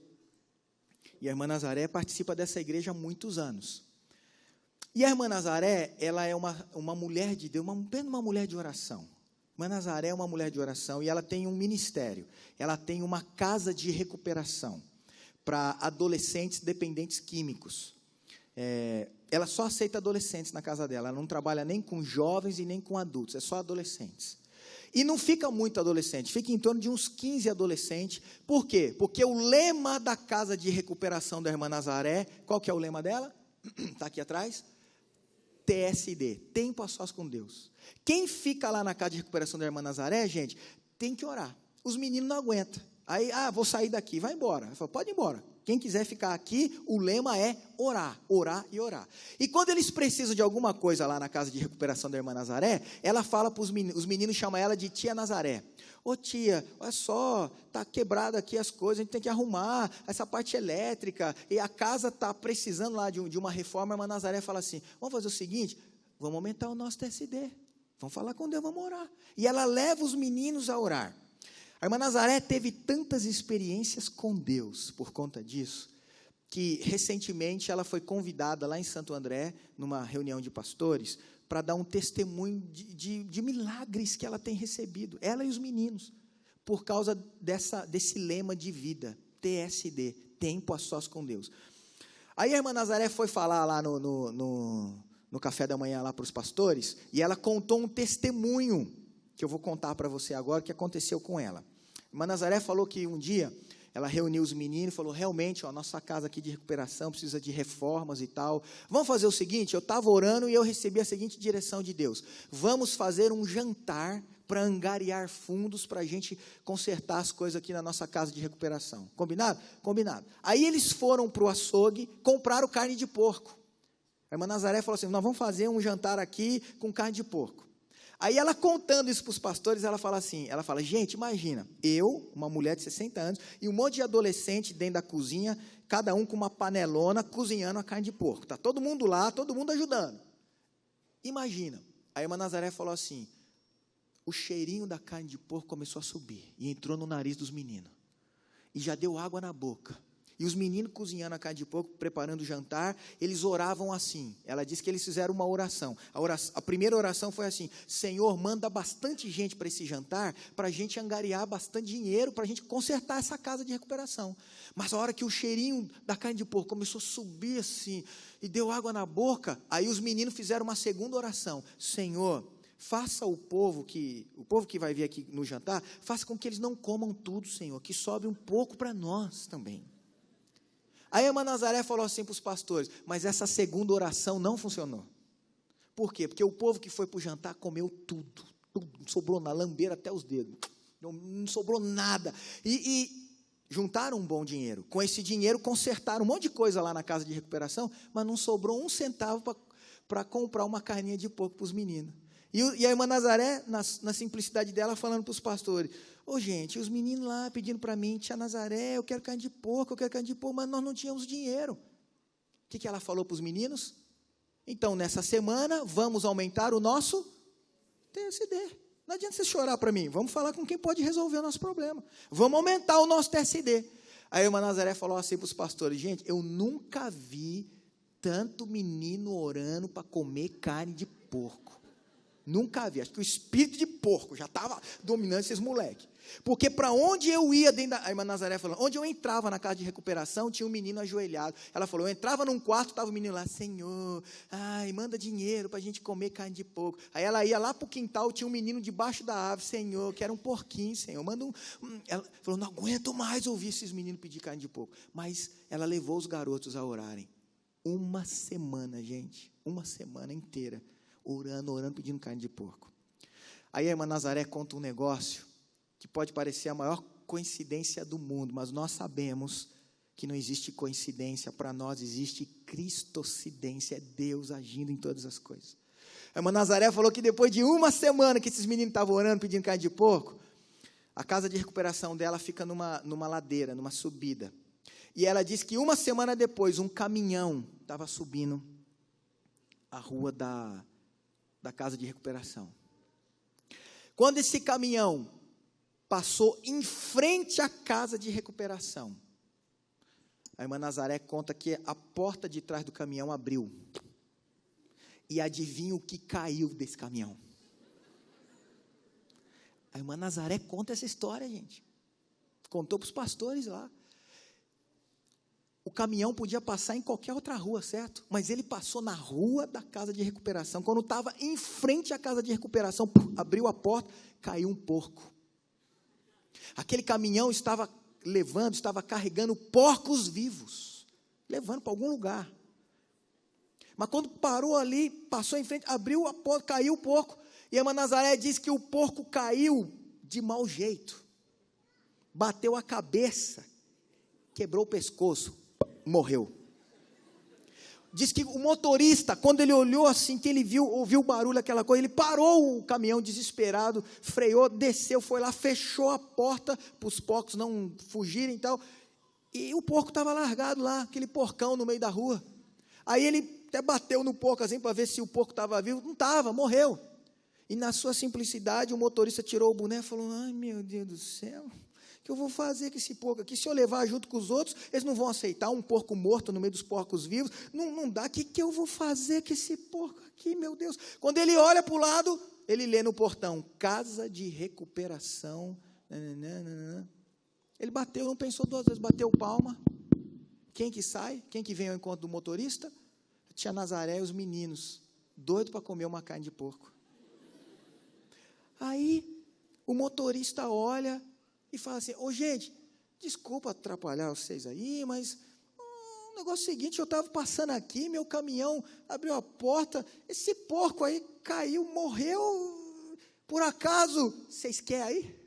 E a irmã Nazaré participa dessa igreja há muitos anos. E a irmã Nazaré, ela é uma mulher de Deus, uma mulher de oração. A irmã Nazaré é uma mulher de oração e ela tem um ministério. Ela tem uma casa de recuperação para adolescentes dependentes químicos. Ela só aceita adolescentes na casa dela. Ela não trabalha nem com jovens e nem com adultos, é só adolescentes. E não fica muito adolescente, fica em torno de uns 15 adolescentes. Por quê? Porque o lema da casa de recuperação da irmã Nazaré, qual que é o lema dela? Está aqui atrás. TSD, tempo a sós com Deus. Quem fica lá na casa de recuperação da irmã Nazaré, gente, tem que orar. Os meninos não aguentam. Aí, vou sair daqui, vai embora. Eu falo, pode ir embora. Quem quiser ficar aqui, o lema é orar, orar e orar. E quando eles precisam de alguma coisa lá na casa de recuperação da irmã Nazaré, ela fala para os meninos chamam ela de tia Nazaré. Ô tia, olha só, está quebrado aqui as coisas, a gente tem que arrumar essa parte elétrica, e a casa está precisando lá de uma reforma. A irmã Nazaré fala assim, vamos fazer o seguinte, vamos aumentar o nosso TSD, vamos falar com Deus, vamos orar. E ela leva os meninos a orar. A irmã Nazaré teve tantas experiências com Deus por conta disso, que recentemente ela foi convidada lá em Santo André, numa reunião de pastores, para dar um testemunho de milagres que ela tem recebido, ela e os meninos, por causa desse lema de vida, TSD, tempo a sós com Deus. Aí a irmã Nazaré foi falar lá no café da manhã lá para os pastores, e ela contou um testemunho, que eu vou contar para você agora, o que aconteceu com ela. A irmã Nazaré falou que um dia, ela reuniu os meninos e falou, realmente, nossa casa aqui de recuperação precisa de reformas e tal. Vamos fazer o seguinte, eu estava orando e eu recebi a seguinte direção de Deus. Vamos fazer um jantar para angariar fundos para a gente consertar as coisas aqui na nossa casa de recuperação. Combinado? Combinado. Aí eles foram para o açougue, compraram carne de porco. A irmã Nazaré falou assim, nós vamos fazer um jantar aqui com carne de porco. Aí ela contando isso para os pastores, ela fala assim, gente, imagina, eu, uma mulher de 60 anos, e um monte de adolescente dentro da cozinha, cada um com uma panelona, cozinhando a carne de porco. Está todo mundo lá, todo mundo ajudando. Imagina. A irmã Nazaré falou assim, o cheirinho da carne de porco começou a subir, e entrou no nariz dos meninos. E já deu água na boca. E os meninos cozinhando a carne de porco, preparando o jantar, eles oravam assim. Ela disse que eles fizeram uma oração. A primeira oração foi assim, Senhor, manda bastante gente para esse jantar, para a gente angariar bastante dinheiro, para a gente consertar essa casa de recuperação. Mas a hora que o cheirinho da carne de porco começou a subir assim, e deu água na boca, aí os meninos fizeram uma segunda oração. Senhor, faça o povo que vai vir aqui no jantar, faça com que eles não comam tudo, Senhor, que sobe um pouco para nós também. Aí a irmã Nazaré falou assim para os pastores, mas essa segunda oração não funcionou. Por quê? Porque o povo que foi para o jantar comeu tudo, sobrou na lambeira até os dedos, não sobrou nada, e juntaram um bom dinheiro, com esse dinheiro consertaram um monte de coisa lá na casa de recuperação, mas não sobrou um centavo para comprar uma carninha de porco para os meninos. E a irmã Nazaré, na simplicidade dela, falando para os pastores, gente, os meninos lá pedindo para mim, tia Nazaré, eu quero carne de porco, mas nós não tínhamos dinheiro. O que ela falou para os meninos? Então, nessa semana, vamos aumentar o nosso TSD. Não adianta você chorar para mim, vamos falar com quem pode resolver o nosso problema. Vamos aumentar o nosso TSD. Aí a irmã Nazaré falou assim para os pastores, gente, eu nunca vi tanto menino orando para comer carne de porco. Nunca vi, acho que o espírito de porco já estava dominando esses moleques. Porque para onde eu ia, a irmã Nazaré falando, onde eu entrava na casa de recuperação, tinha um menino ajoelhado. Ela falou, eu entrava num quarto, estava o menino lá, Senhor, manda dinheiro para a gente comer carne de porco. Aí ela ia lá para o quintal, tinha um menino debaixo da árvore, Senhor, que era um porquinho, Senhor, manda Ela falou, não aguento mais ouvir esses meninos pedir carne de porco. Mas ela levou os garotos a orarem. Uma semana, gente, uma semana inteira. Orando, pedindo carne de porco. Aí a irmã Nazaré conta um negócio que pode parecer a maior coincidência do mundo, mas nós sabemos que não existe coincidência, para nós existe cristocidência, é Deus agindo em todas as coisas. A irmã Nazaré falou que depois de uma semana que esses meninos estavam orando, pedindo carne de porco, a casa de recuperação dela fica numa ladeira, numa subida. E ela disse que uma semana depois, um caminhão estava subindo a rua da casa de recuperação. Quando esse caminhão passou em frente à casa de recuperação, a irmã Nazaré conta que a porta de trás do caminhão abriu. E adivinha o que caiu desse caminhão? A irmã Nazaré conta essa história, gente. Contou para os pastores lá. O caminhão podia passar em qualquer outra rua, certo? Mas ele passou na rua da casa de recuperação. Quando estava em frente à casa de recuperação, abriu a porta, caiu um porco. Aquele caminhão estava carregando porcos vivos, levando para algum lugar. Mas quando parou ali, passou em frente, abriu a porta, caiu o porco. E a irmã Nazaré disse que o porco caiu de mau jeito. Bateu a cabeça, quebrou o pescoço, morreu. Diz que o motorista, quando ele olhou assim, que ele ouviu o barulho, aquela coisa, ele parou o caminhão desesperado, freou, desceu, foi lá, fechou a porta para os porcos não fugirem e tal. E o porco estava largado lá, aquele porcão no meio da rua. Aí ele até bateu no porco assim para ver se o porco estava vivo. Não estava, morreu. E na sua simplicidade, o motorista tirou o boné e falou: ai, meu Deus do céu, o que eu vou fazer com esse porco aqui? Se eu levar junto com os outros, eles não vão aceitar um porco morto no meio dos porcos vivos. Não dá. O que eu vou fazer com esse porco aqui, meu Deus? Quando ele olha para o lado, ele lê no portão: casa de recuperação. Ele bateu, não pensou duas vezes, bateu palma. Quem que sai? Quem que vem ao encontro do motorista? Tia Nazaré e os meninos, doidos para comer uma carne de porco. Aí, o motorista olha e fala assim: ô gente, desculpa atrapalhar vocês aí, mas o negócio é o seguinte, eu estava passando aqui, meu caminhão abriu a porta, esse porco aí caiu, morreu, por acaso, vocês querem aí?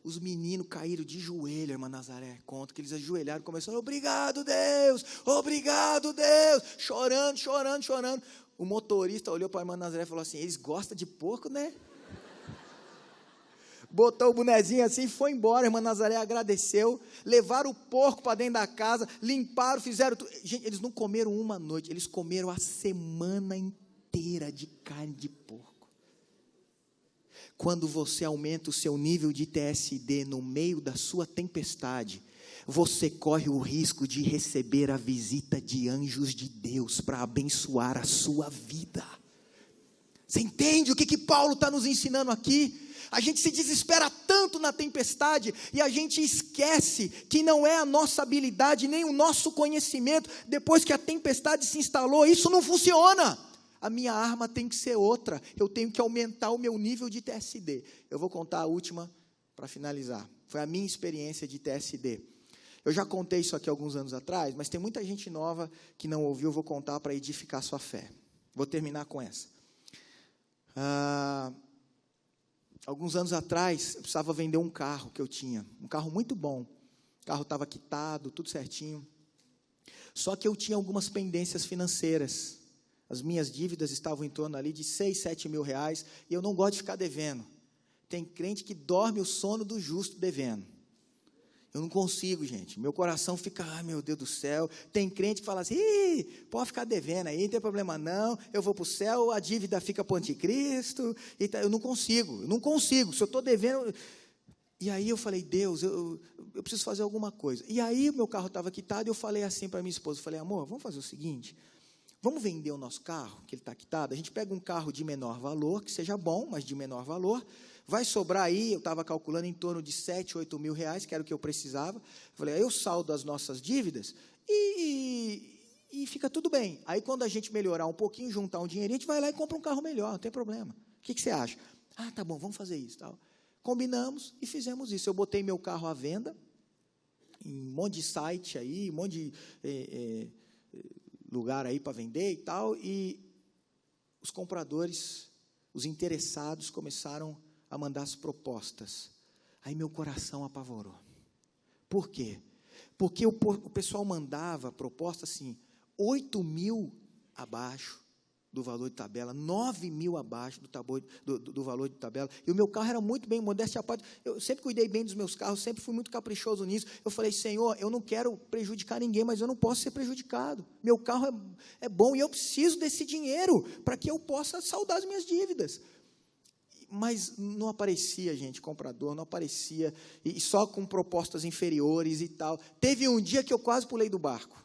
Os meninos caíram de joelho, a irmã Nazaré conta que eles ajoelharam e começaram: obrigado Deus, chorando, chorando, chorando. O motorista olhou para a irmã Nazaré e falou assim: eles gostam de porco, né? Botou o bonezinho assim e foi embora. A irmã Nazaré agradeceu, levaram o porco para dentro da casa, limparam, fizeram tudo. Gente, eles não comeram uma noite, eles comeram a semana inteira de carne de porco. Quando você aumenta o seu nível de TSD no meio da sua tempestade, você corre o risco de receber a visita de anjos de Deus para abençoar a sua vida. Você entende o que Paulo está nos ensinando aqui? A gente se desespera tanto na tempestade e a gente esquece que não é a nossa habilidade, nem o nosso conhecimento. Depois que a tempestade se instalou, isso não funciona. A minha arma tem que ser outra. Eu tenho que aumentar o meu nível de TSD. Eu vou contar a última para finalizar. Foi a minha experiência de TSD. Eu já contei isso aqui alguns anos atrás, mas tem muita gente nova que não ouviu. Eu vou contar para edificar sua fé. Vou terminar com essa. Alguns anos atrás, eu precisava vender um carro que eu tinha. Um carro muito bom. O carro estava quitado, tudo certinho. Só que eu tinha algumas pendências financeiras. As minhas dívidas estavam em torno ali de 6, 7 mil reais, e eu não gosto de ficar devendo. Tem crente que dorme o sono do justo devendo. Eu não consigo, gente. Meu coração fica: ai, meu Deus do céu. Tem crente que fala assim: pode ficar devendo aí, não tem problema não, eu vou para o céu, a dívida fica para o anticristo. Eu não consigo. Se eu estou devendo... E aí eu falei: Deus, eu preciso fazer alguma coisa. E aí o meu carro estava quitado, e eu falei assim para minha esposa, eu falei: amor, vamos fazer o seguinte... Vamos vender o nosso carro, que ele está quitado? A gente pega um carro de menor valor, que seja bom, mas de menor valor. Vai sobrar aí, eu estava calculando em torno de 7, 8 mil reais, que era o que eu precisava. Falei: aí eu saldo as nossas dívidas e fica tudo bem. Aí quando a gente melhorar um pouquinho, juntar um dinheirinho, a gente vai lá e compra um carro melhor, não tem problema. O que você acha? Ah, tá bom, vamos fazer isso. Tal. Combinamos e fizemos isso. Eu botei meu carro à venda, em um monte de site aí, um monte de... lugar aí para vender e tal, e os compradores, os interessados começaram a mandar as propostas. Aí meu coração apavorou. Por quê? Porque o pessoal mandava proposta assim, 8 mil abaixo, do valor de tabela, 9 mil abaixo do valor de tabela, e o meu carro era muito bem, modéstia à parte, eu sempre cuidei bem dos meus carros, sempre fui muito caprichoso nisso. Eu falei, Senhor, eu não quero prejudicar ninguém, mas eu não posso ser prejudicado, meu carro é bom, e eu preciso desse dinheiro, para que eu possa saldar as minhas dívidas. Mas não aparecia, gente, comprador, não aparecia, e só com propostas inferiores e tal. Teve um dia que eu quase pulei do barco,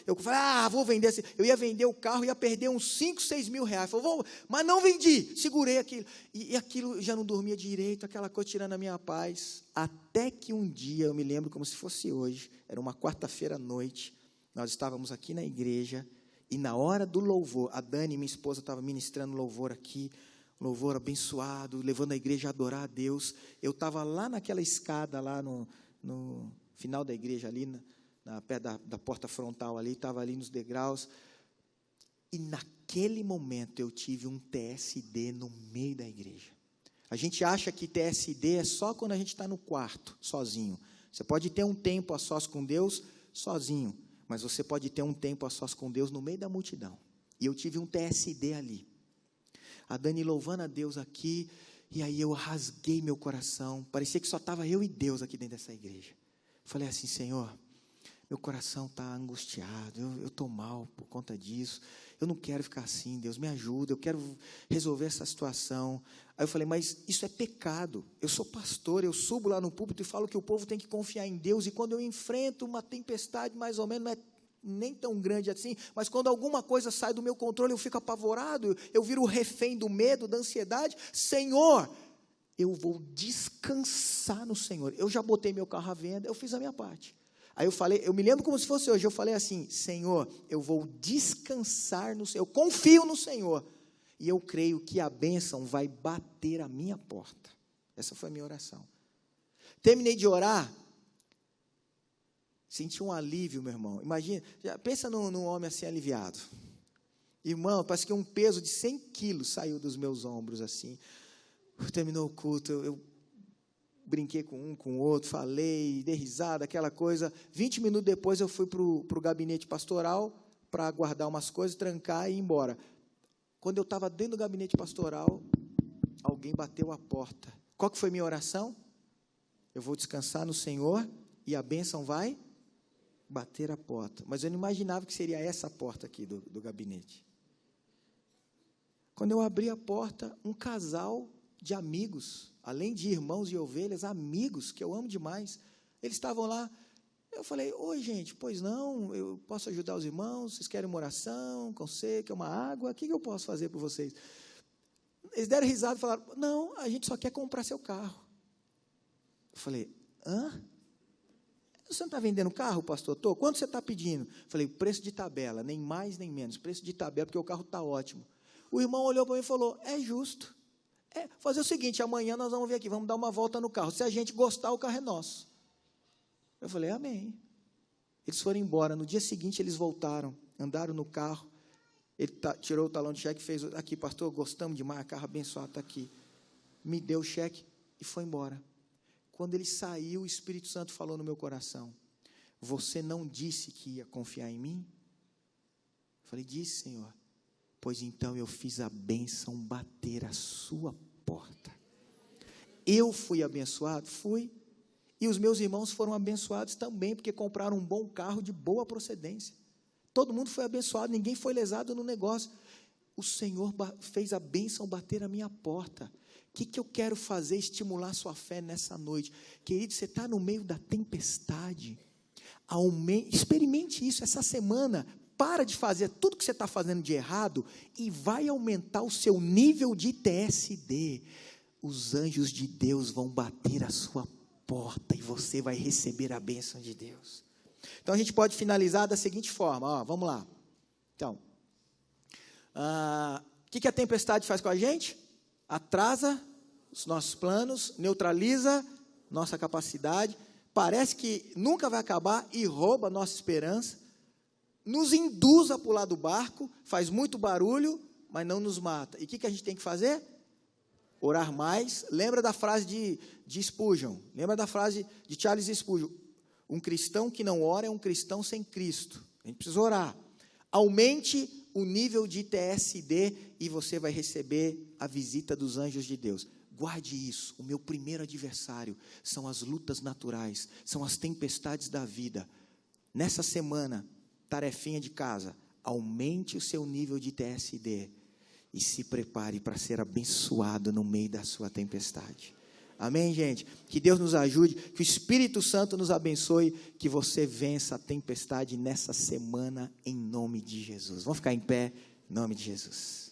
eu falei, vou vender, eu ia vender o carro, ia perder uns 5, 6 mil reais, falei, mas não vendi, segurei aquilo, e aquilo já não dormia direito, aquela coisa tirando a minha paz, até que um dia, eu me lembro como se fosse hoje, era uma quarta-feira à noite, nós estávamos aqui na igreja, e na hora do louvor, a Dani, minha esposa, estava ministrando louvor aqui, louvor abençoado, levando a igreja a adorar a Deus. Eu estava lá naquela escada, lá no final da igreja, ali, perto da porta frontal ali, estava ali nos degraus, e naquele momento eu tive um TSD no meio da igreja. A gente acha que TSD é só quando a gente está no quarto, sozinho. Você pode ter um tempo a sós com Deus, sozinho, mas você pode ter um tempo a sós com Deus no meio da multidão. E eu tive um TSD ali. A Dani louvando a Deus aqui, e aí eu rasguei meu coração, parecia que só estava eu e Deus aqui dentro dessa igreja. Falei assim, Senhor, meu coração está angustiado, eu estou mal por conta disso, eu não quero ficar assim, Deus me ajuda, eu quero resolver essa situação. Aí eu falei, mas isso é pecado, eu sou pastor, eu subo lá no púlpito e falo que o povo tem que confiar em Deus, e quando eu enfrento uma tempestade, mais ou menos, não é nem tão grande assim, mas quando alguma coisa sai do meu controle, eu fico apavorado, eu viro o refém do medo, da ansiedade. Senhor, eu vou descansar no Senhor. Eu já botei meu carro à venda, eu fiz a minha parte. Aí eu falei, eu me lembro como se fosse hoje, eu falei assim, Senhor, eu vou descansar no Senhor, eu confio no Senhor, e eu creio que a bênção vai bater a minha porta. Essa foi a minha oração. Terminei de orar, senti um alívio, meu irmão. Imagina, pensa num homem assim aliviado. Irmão, parece que um peso de 100 quilos saiu dos meus ombros assim. Terminou o culto, eu brinquei com um, com o outro, falei, dei risada, aquela coisa. 20 minutos depois eu fui para o gabinete pastoral para guardar umas coisas, trancar e ir embora. Quando eu estava dentro do gabinete pastoral, alguém bateu a porta. Qual que foi minha oração? Eu vou descansar no Senhor e a bênção vai bater a porta. Mas eu não imaginava que seria essa porta aqui do gabinete. Quando eu abri a porta, um casal de amigos, além de irmãos e ovelhas, amigos que eu amo demais, eles estavam lá. Eu falei, oi gente, pois não, eu posso ajudar os irmãos, vocês querem uma oração, um conselho, quer uma água, o que eu posso fazer por vocês? Eles deram risada e falaram, não, a gente só quer comprar seu carro. Eu falei, hã? Você não está vendendo carro, pastor? Estou. Quanto você está pedindo? Falei, preço de tabela, nem mais nem menos, preço de tabela, porque o carro está ótimo. O irmão olhou para mim e falou, é justo. Fazer o seguinte, amanhã nós vamos vir aqui, vamos dar uma volta no carro. Se a gente gostar, o carro é nosso. Eu falei, amém. Eles foram embora. No dia seguinte, eles voltaram, andaram no carro. Ele tirou o talão de cheque e fez, aqui, pastor, gostamos demais, carro abençoado está aqui. Me deu o cheque e foi embora. Quando ele saiu, o Espírito Santo falou no meu coração, você não disse que ia confiar em mim? Eu falei, disse, Senhor. Pois então eu fiz a bênção bater a sua porta. Eu fui abençoado? Fui. E os meus irmãos foram abençoados também, porque compraram um bom carro de boa procedência. Todo mundo foi abençoado, ninguém foi lesado no negócio. O Senhor fez a bênção bater a minha porta. O que eu quero fazer? Estimular sua fé nessa noite. Querido, você está no meio da tempestade. Experimente isso essa semana. Para de fazer tudo que você está fazendo de errado e vai aumentar o seu nível de TSD. Os anjos de Deus vão bater a sua porta e você vai receber a bênção de Deus. Então, a gente pode finalizar da seguinte forma. Vamos lá. Então, o que a tempestade faz com a gente? Atrasa os nossos planos, neutraliza nossa capacidade, parece que nunca vai acabar e rouba a nossa esperança, nos induz a pular do barco, faz muito barulho, mas não nos mata. E o que a gente tem que fazer? Orar mais. Lembra da frase de Spurgeon, lembra da frase de Charles Spurgeon, um cristão que não ora é um cristão sem Cristo. A gente precisa orar. Aumente o nível de TSD e você vai receber a visita dos anjos de Deus. Guarde isso. O meu primeiro adversário são as lutas naturais, são as tempestades da vida. Nessa semana, tarefinha de casa, aumente o seu nível de TSD e se prepare para ser abençoado no meio da sua tempestade. Amém, gente? Que Deus nos ajude, que o Espírito Santo nos abençoe, que você vença a tempestade nessa semana, em nome de Jesus. Vamos ficar em pé, em nome de Jesus.